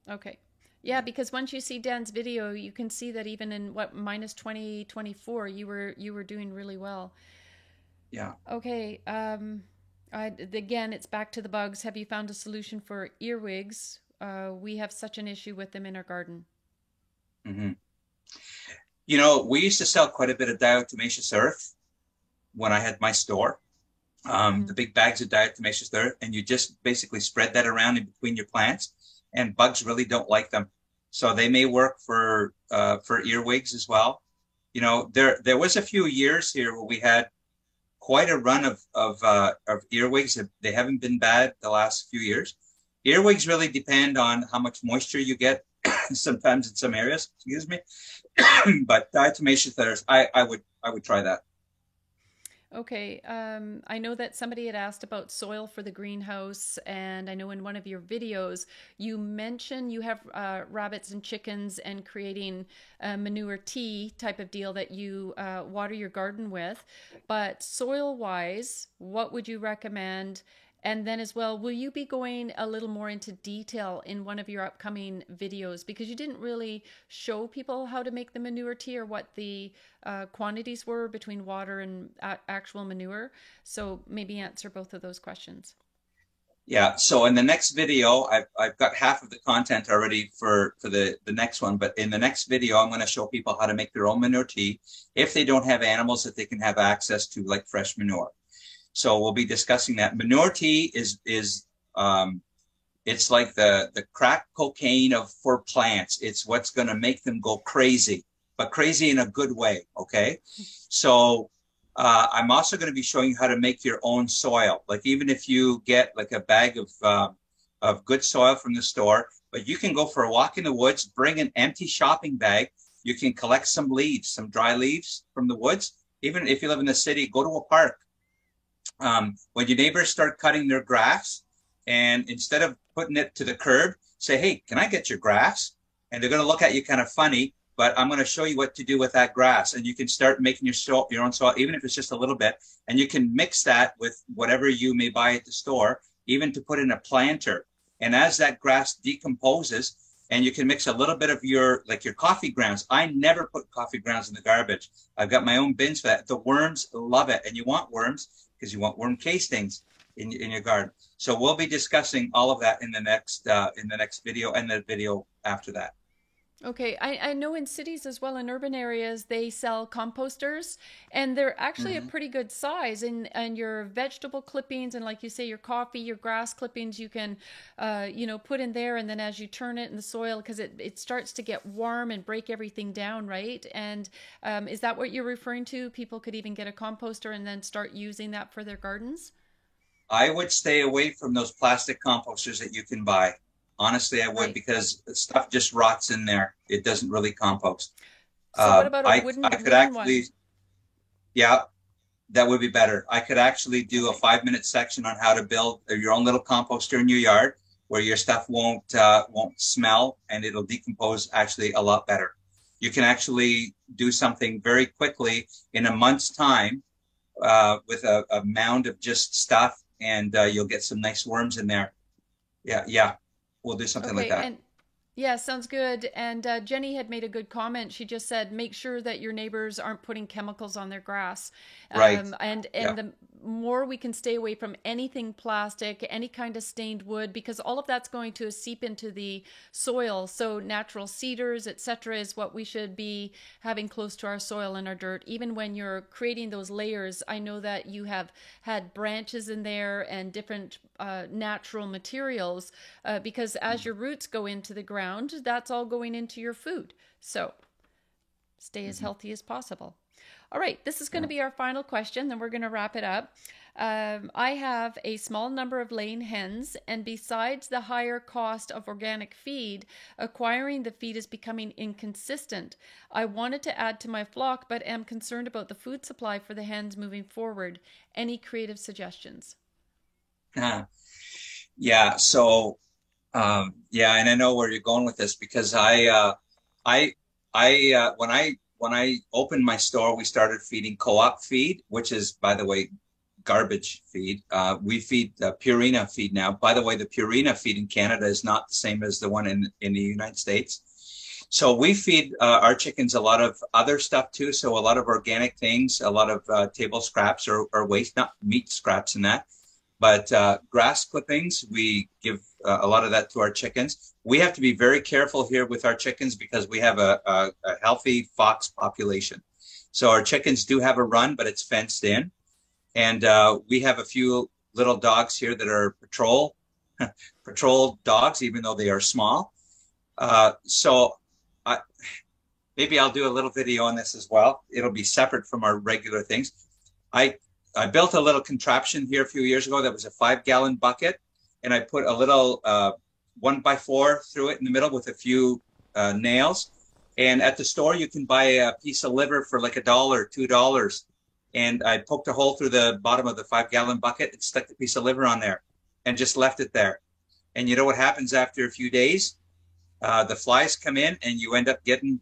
Okay. Yeah, because once you see Dan's video, you can see that even in what minus 2024, you were doing really well. yeah. Okay. Again, it's back to the bugs. Have you found a solution for earwigs? We have such an issue with them in our garden. Hmm. We used to sell quite a bit of diatomaceous earth when I had my store. Hmm. The big bags of diatomaceous earth, and you just basically spread that around in between your plants, and bugs really don't like them. So they may work for earwigs as well. There was a few years here where we had quite a run of earwigs. They haven't been bad the last few years. Earwigs really depend on how much moisture you get. Sometimes in some areas, excuse me. But diatomaceous earth, I would try that. Okay. I know that somebody had asked about soil for the greenhouse, and I know in one of your videos you mentioned you have rabbits and chickens and creating a manure tea type of deal that you water your garden with. But soil wise, what would you recommend? And then as well, will you be going a little more into detail in one of your upcoming videos? Because you didn't really show people how to make the manure tea or what the quantities were between water and actual manure. So maybe answer both of those questions. Yeah. So in the next video, I've got half of the content already for the next one. But in the next video, I'm going to show people how to make their own manure tea if they don't have animals that they can have access to, like fresh manure. So we'll be discussing that. Manure tea is it's like the crack cocaine for plants. It's what's going to make them go crazy, but crazy in a good way. Okay. So I'm also going to be showing you how to make your own soil. Like even if you get like a bag of good soil from the store, but you can go for a walk in the woods, bring an empty shopping bag. You can collect some leaves, some dry leaves from the woods. Even if you live in the city, go to a park. When your neighbors start cutting their grass, and instead of putting it to the curb, say, hey, can I get your grass? And they're going to look at you kind of funny, but I'm going to show you what to do with that grass. And you can start making your own soil, even if it's just a little bit. And you can mix that with whatever you may buy at the store, even to put in a planter. And as that grass decomposes, and you can mix a little bit of your coffee grounds. I never put coffee grounds in the garbage. I've got my own bins for that. The worms love it. And you want worms because you want worm castings in your garden. So we'll be discussing all of that in the next video and the video after that. Okay, I know in cities as well, in urban areas, they sell composters, and they're actually a pretty good size. And your vegetable clippings, and like you say, your coffee, your grass clippings, you can, put in there. And then as you turn it in the soil, because it starts to get warm and break everything down, right? And is that what you're referring to? People could even get a composter and then start using that for their gardens? I would stay away from those plastic composters that you can buy. Honestly, I would, Right. because the stuff just rots in there. It doesn't really compost. So what about a I wooden could one? actually, yeah, that would be better. I could actually do a 5-minute section on how to build your own little composter in your yard, where your stuff won't smell and it'll decompose actually a lot better. You can actually do something very quickly in a month's time with a mound of just stuff, and you'll get some nice worms in there. Yeah, we'll do something like Okay, that. and yeah, sounds good. And Jenny had made a good comment. She just said, make sure that your neighbors aren't putting chemicals on their grass. Right. And Yeah. the more we can stay away from anything plastic, any kind of stained wood, because all of that's going to seep into the soil. So natural cedars, etc., is what we should be having close to our soil and our dirt. Even when you're creating those layers, I know that you have had branches in there and different natural materials, because as your roots go into the ground, that's all going into your food. So stay as healthy as possible. All right, this is going to be our final question, then we're going to wrap it up. I have a small number of laying hens, and besides the higher cost of organic feed, acquiring the feed is becoming inconsistent. I wanted to add to my flock, but am concerned about the food supply for the hens moving forward. Any creative suggestions? Yeah. So, yeah, and I know where you're going with this, because when I opened my store, we started feeding co-op feed, which is, by the way, garbage feed. We feed Purina feed now. By the way, the Purina feed in Canada is not the same as the one in the United States. So we feed our chickens a lot of other stuff too. So a lot of organic things, a lot of table scraps or waste, not meat scraps and that. But grass clippings, we give a lot of that to our chickens. We have to be very careful here with our chickens because we have a healthy fox population. So our chickens do have a run, but it's fenced in. And we have a few little dogs here that are patrol dogs, even though they are small. So maybe I'll do a little video on this as well. It'll be separate from our regular things. I built a little contraption here a few years ago that was a 5-gallon bucket, and I put a little 1x4 through it in the middle with a few nails. And at the store, you can buy a piece of liver for like $1, $2. And I poked a hole through the bottom of the 5-gallon bucket and stuck the piece of liver on there and just left it there. And you know what happens after a few days? The flies come in and you end up getting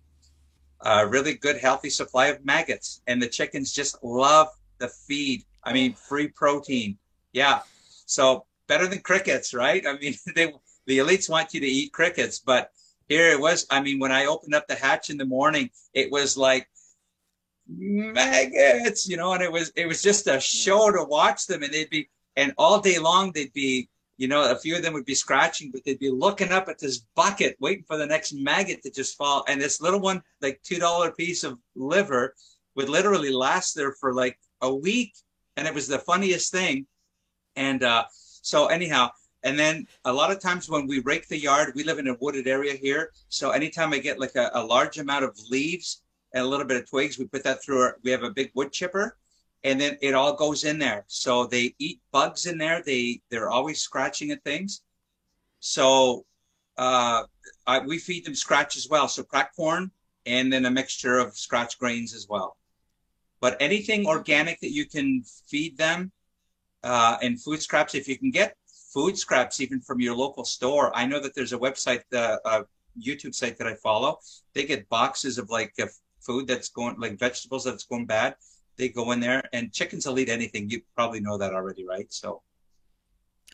a really good, healthy supply of maggots. And the chickens just love the feed. I mean, free protein. Yeah. So better than crickets, right? I mean, the elites want you to eat crickets, but here it was. I mean, when I opened up the hatch in the morning, it was like maggots, and it was just a show to watch them. And and all day long they'd be, a few of them would be scratching, but they'd be looking up at this bucket, waiting for the next maggot to just fall. And this little one, like $2 piece of liver, would literally last there for like a week. And it was the funniest thing. And so anyhow, and then a lot of times when we rake the yard, we live in a wooded area here. So anytime I get like a large amount of leaves and a little bit of twigs, we put that through we have a big wood chipper, and then it all goes in there. So they eat bugs in there. They're always scratching at things. So we feed them scratch as well. So cracked corn and then a mixture of scratch grains as well. But anything organic that you can feed them, and food scraps, if you can get food scraps even from your local store. I know that there's a website, a YouTube site that I follow. They get boxes of like food that's going, like vegetables that's going bad. They go in there, and chickens will eat anything. You probably know that already, right? So.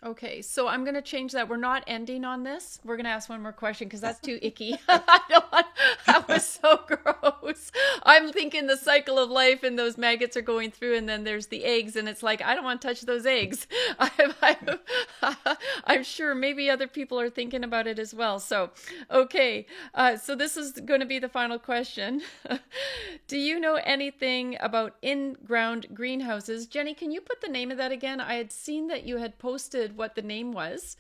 Okay, so I'm going to change that. We're not ending on this. We're going to ask one more question because that's too icky. I don't want, that was so gross. I'm thinking the cycle of life and those maggots are going through, and then there's the eggs, and it's like, I don't want to touch those eggs. I'm sure maybe other people are thinking about it as well. So, okay, so this is going to be the final question. Do you know anything about in-ground greenhouses? Jenny, can you put the name of that again? I had seen that you had posted what the name was,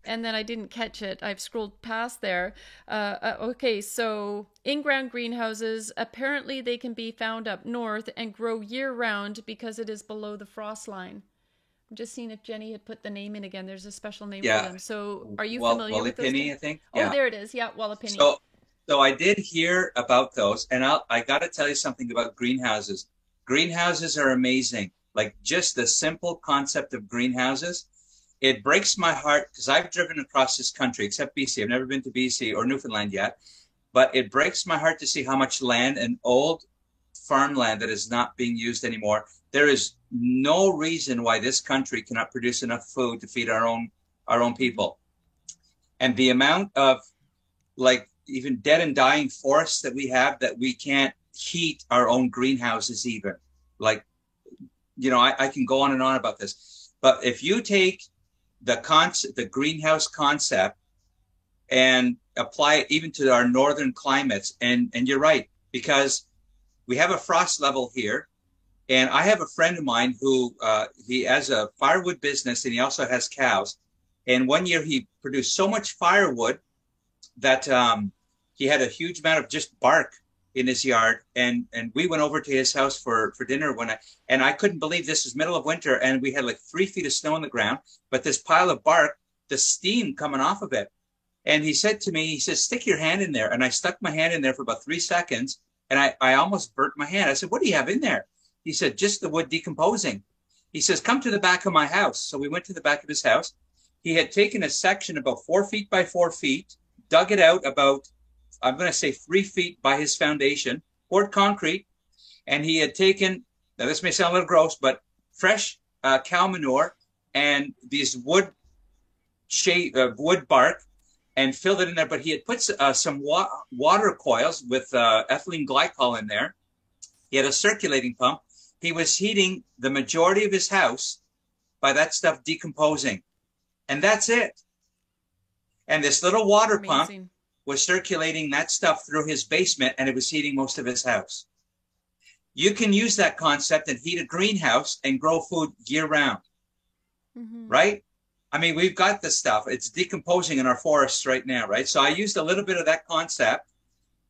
and then I didn't catch it. I've scrolled past there. Okay, so in-ground greenhouses, apparently they can be found up north and grow year-round because it is below the frost line. I'm just seeing if Jenny had put the name in again. There's a special name for them. So are you familiar with those? Walipini, I think. Yeah. Oh, there it is. Yeah, Walipini. So I did hear about those, and I got to tell you something about greenhouses. Greenhouses are amazing. Like just the simple concept of greenhouses. It breaks my heart because I've driven across this country, except BC. I've never been to BC or Newfoundland yet. But it breaks my heart to see how much land and old farmland that is not being used anymore. There is no reason why this country cannot produce enough food to feed our own people. And the amount of like even dead and dying forests that we have that we can't heat our own greenhouses even. Like, I can go on and on about this. But if you take the greenhouse concept and apply it even to our northern climates, and you're right, because we have a frost level here. And I have a friend of mine who he has a firewood business, and he also has cows. And one year he produced so much firewood that he had a huge amount of just bark in his yard. And we went over to his house for dinner and I couldn't believe this was middle of winter, and we had like 3 feet of snow on the ground, but this pile of bark, the steam coming off of it. And he said to me, he says, stick your hand in there. And I stuck my hand in there for about 3 seconds, and I almost burnt my hand. I said, what do you have in there? He said, just the wood decomposing. He says, come to the back of my house. So we went to the back of his house. He had taken a section about 4 feet by 4 feet, dug it out about, I'm going to say 3 feet by his foundation, poured concrete, and he had taken, now this may sound a little gross, but fresh cow manure and these wood bark and filled it in there. But he had put some water coils with ethylene glycol in there. He had a circulating pump. He was heating the majority of his house by that stuff decomposing. And that's it. And this little water pump was circulating that stuff through his basement, and it was heating most of his house. You can use that concept and heat a greenhouse and grow food year round, right? I mean, we've got this stuff. It's decomposing in our forests right now, right? So I used a little bit of that concept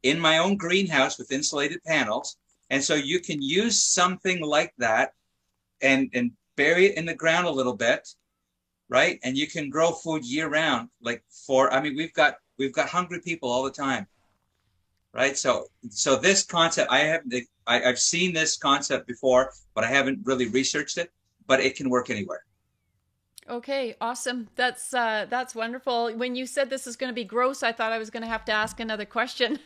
in my own greenhouse with insulated panels. And so you can use something like that and bury it in the ground a little bit, right? And you can grow food year round. We've got hungry people all the time, right? So this concept, I've seen this concept before, but I haven't really researched it, but it can work anywhere. Okay, awesome. That's wonderful. When you said this is going to be gross, I thought I was going to have to ask another question.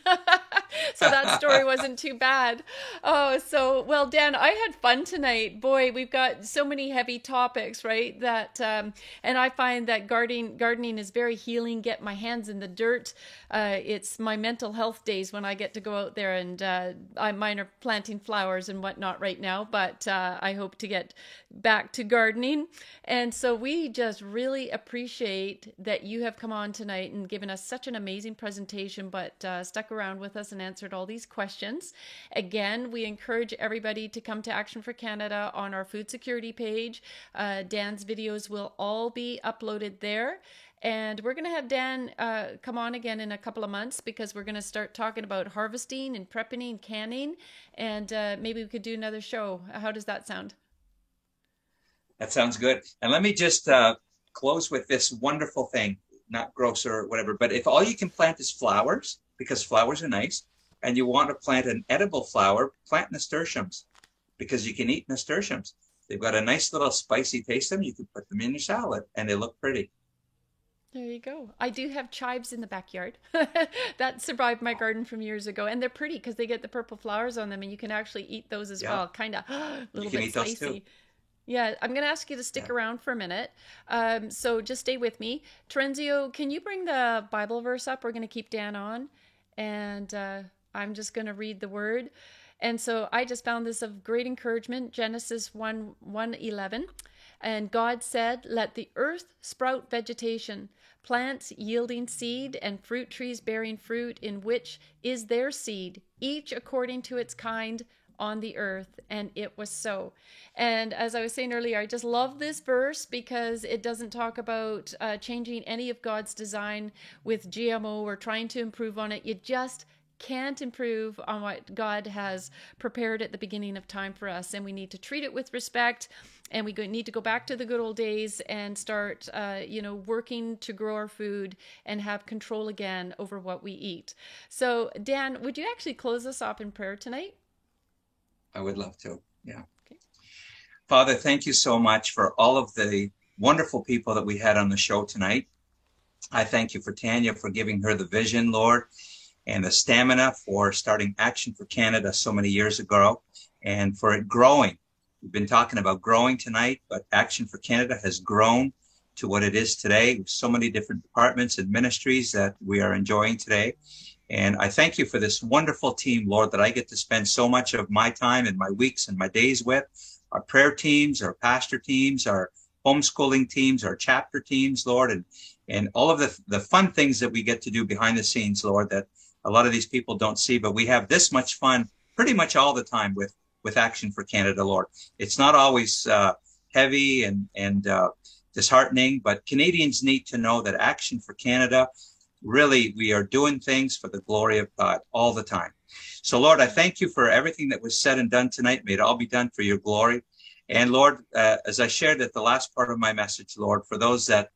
So that story wasn't too bad. Oh, so, well, Dan, I had fun tonight. Boy, we've got so many heavy topics, right? That, and I find that gardening is very healing. Get my hands in the dirt. It's my mental health days when I get to go out there, and mine are planting flowers and whatnot right now, but I hope to get back to gardening. And so we just really appreciate that you have come on tonight and given us such an amazing presentation, but stuck around with us and answered all these questions. Again, we encourage everybody to come to Action for Canada on our food security page. Dan's videos will all be uploaded there. And we're going to have Dan come on again in a couple of months, because we're going to start talking about harvesting and prepping and canning. And maybe we could do another show. How does that sound? That sounds good. And let me just close with this wonderful thing, not gross or whatever, but if all you can plant is flowers, because flowers are nice, and you want to plant an edible flower, plant nasturtiums, because you can eat nasturtiums. They've got a nice little spicy taste to them. You can put them in your salad and they look pretty. There you go. I do have chives in the backyard that survived my garden from years ago, and they're pretty because they get the purple flowers on them, and you can actually eat those as well. Kind of a little bit spicy. Yeah, I'm going to ask you to stick around for a minute. So just stay with me. Terenzio, can you bring the Bible verse up? We're going to keep Dan on, and I'm just going to read the word. And so I just found this of great encouragement, Genesis 1:11. And God said, "Let the earth sprout vegetation, plants yielding seed, and fruit trees bearing fruit, in which is their seed, each according to its kind, on the earth." And it was so. And as I was saying earlier, I just love this verse because it doesn't talk about changing any of God's design with GMO or trying to improve on it. You just can't improve on what God has prepared at the beginning of time for us. And we need to treat it with respect. And we need to go back to the good old days and start, working to grow our food and have control again over what we eat. So, Dan, would you actually close us off in prayer tonight? I would love to. Yeah. Okay. Father, thank you so much for all of the wonderful people that we had on the show tonight. I thank you for Tanya for giving her the vision, Lord, and the stamina for starting Action for Canada so many years ago, and for it growing. We've been talking about growing tonight, but Action for Canada has grown to what it is today, with so many different departments and ministries that we are enjoying today. And I thank you for this wonderful team, Lord, that I get to spend so much of my time and my weeks and my days with. Our prayer teams, our pastor teams, our homeschooling teams, our chapter teams, Lord, and all of the fun things that we get to do behind the scenes, Lord, that a lot of these people don't see, but we have this much fun pretty much all the time with Action for Canada, Lord. It's not always heavy and disheartening, but Canadians need to know that Action for Canada, really, we are doing things for the glory of God all the time. So, Lord, I thank you for everything that was said and done tonight. May it all be done for your glory. And, Lord, as I shared at the last part of my message, Lord, for those that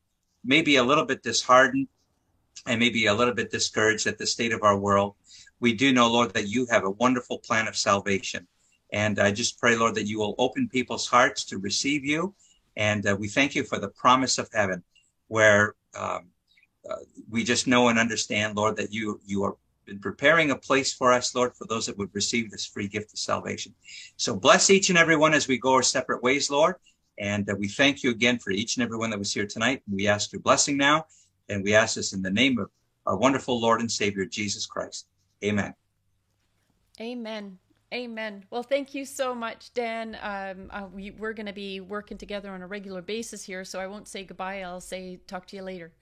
may be a little bit disheartened and maybe a little bit discouraged at the state of our world, we do know, Lord, that you have a wonderful plan of salvation. And I just pray, Lord, that you will open people's hearts to receive you. And we thank you for the promise of heaven, where we just know and understand, Lord, that you are preparing a place for us, Lord, for those that would receive this free gift of salvation. So bless each and every one as we go our separate ways, Lord. And we thank you again for each and every one that was here tonight. We ask your blessing now, and we ask this in the name of our wonderful Lord and Savior, Jesus Christ. Amen. Amen. Amen. Well, thank you so much, Dan. We're going to be working together on a regular basis here, so I won't say goodbye. I'll say talk to you later.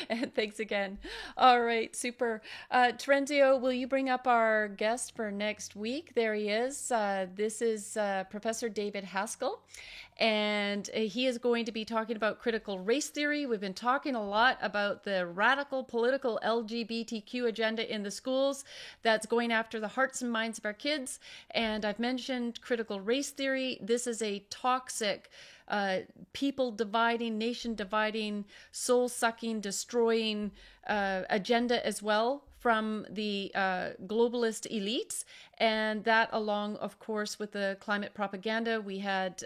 And thanks again. All right, super. Terenzio, will you bring up our guest for next week? There he is. This is Professor David Haskell, and he is going to be talking about critical race theory. We've been talking a lot about the radical political LGBTQ agenda in the schools that's going after the hearts and minds of our kids. And I've mentioned critical race theory. This is a toxic, people dividing, nation dividing, soul sucking, destroying agenda as well from the globalist elites. And that along, of course, with the climate propaganda. We had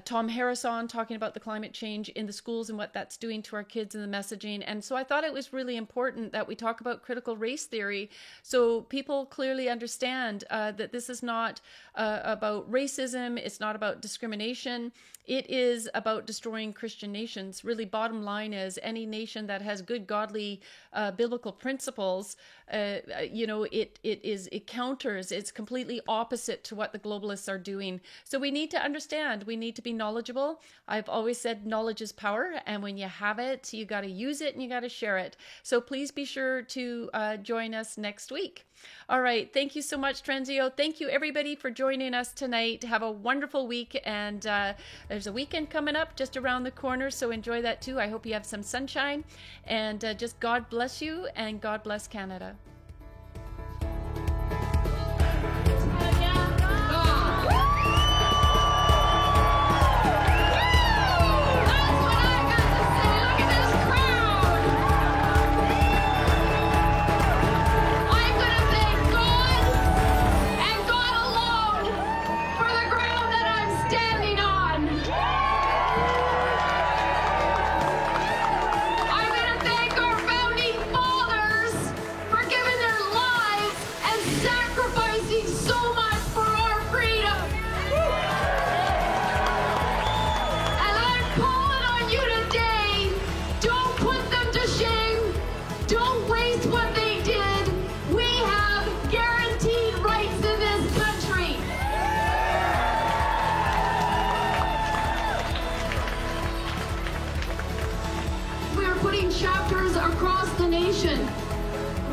Tom Harris on talking about the climate change in the schools and what that's doing to our kids and the messaging. And so I thought it was really important that we talk about critical race theory so people clearly understand that this is not about racism. It's not about discrimination. It is about destroying Christian nations. Really, bottom line is any nation that has good, godly, biblical principles, it counters, it's completely opposite to what the globalists are doing. So we need to understand, we need to be knowledgeable. I've always said knowledge is power, and when you have it, you got to use it and you got to share it. So please be sure to join us next week. All right. Thank you so much, Trenzio. Thank you, everybody, for joining us tonight. Have a wonderful week. And there's a weekend coming up just around the corner, so enjoy that too. I hope you have some sunshine. And just God bless you, and God bless Canada.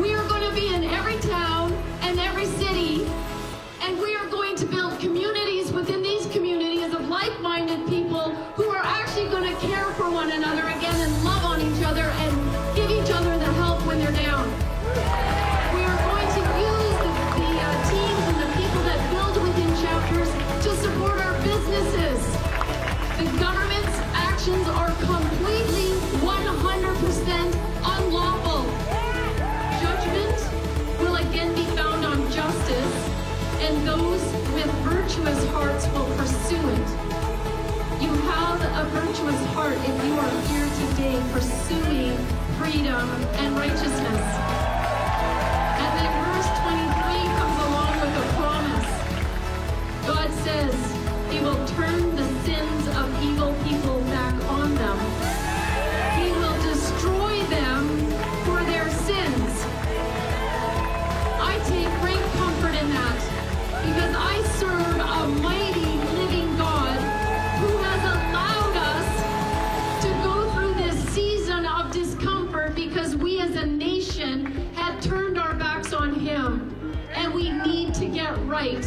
We are going to be in every town and every city, and we are going to build communities within these communities of like-minded people who are actually going to care for one another again and love on each other and give each other the help when they're down. We are going to use the teams and the people that build within chapters to support our businesses. The government's actions are completely 100% unlawful. Judgment will again be found on justice, and those with virtuous hearts will pursue it. You have a virtuous heart if you are here today pursuing freedom and righteousness. And then verse 23 comes along with a promise. God says He will turn the sins of evil people back on them. He will destroy them for their sins. I take great comfort in that because I serve a mighty living God who has allowed us to go through this season of discomfort because we as a nation had turned our backs on Him, and we need to get right.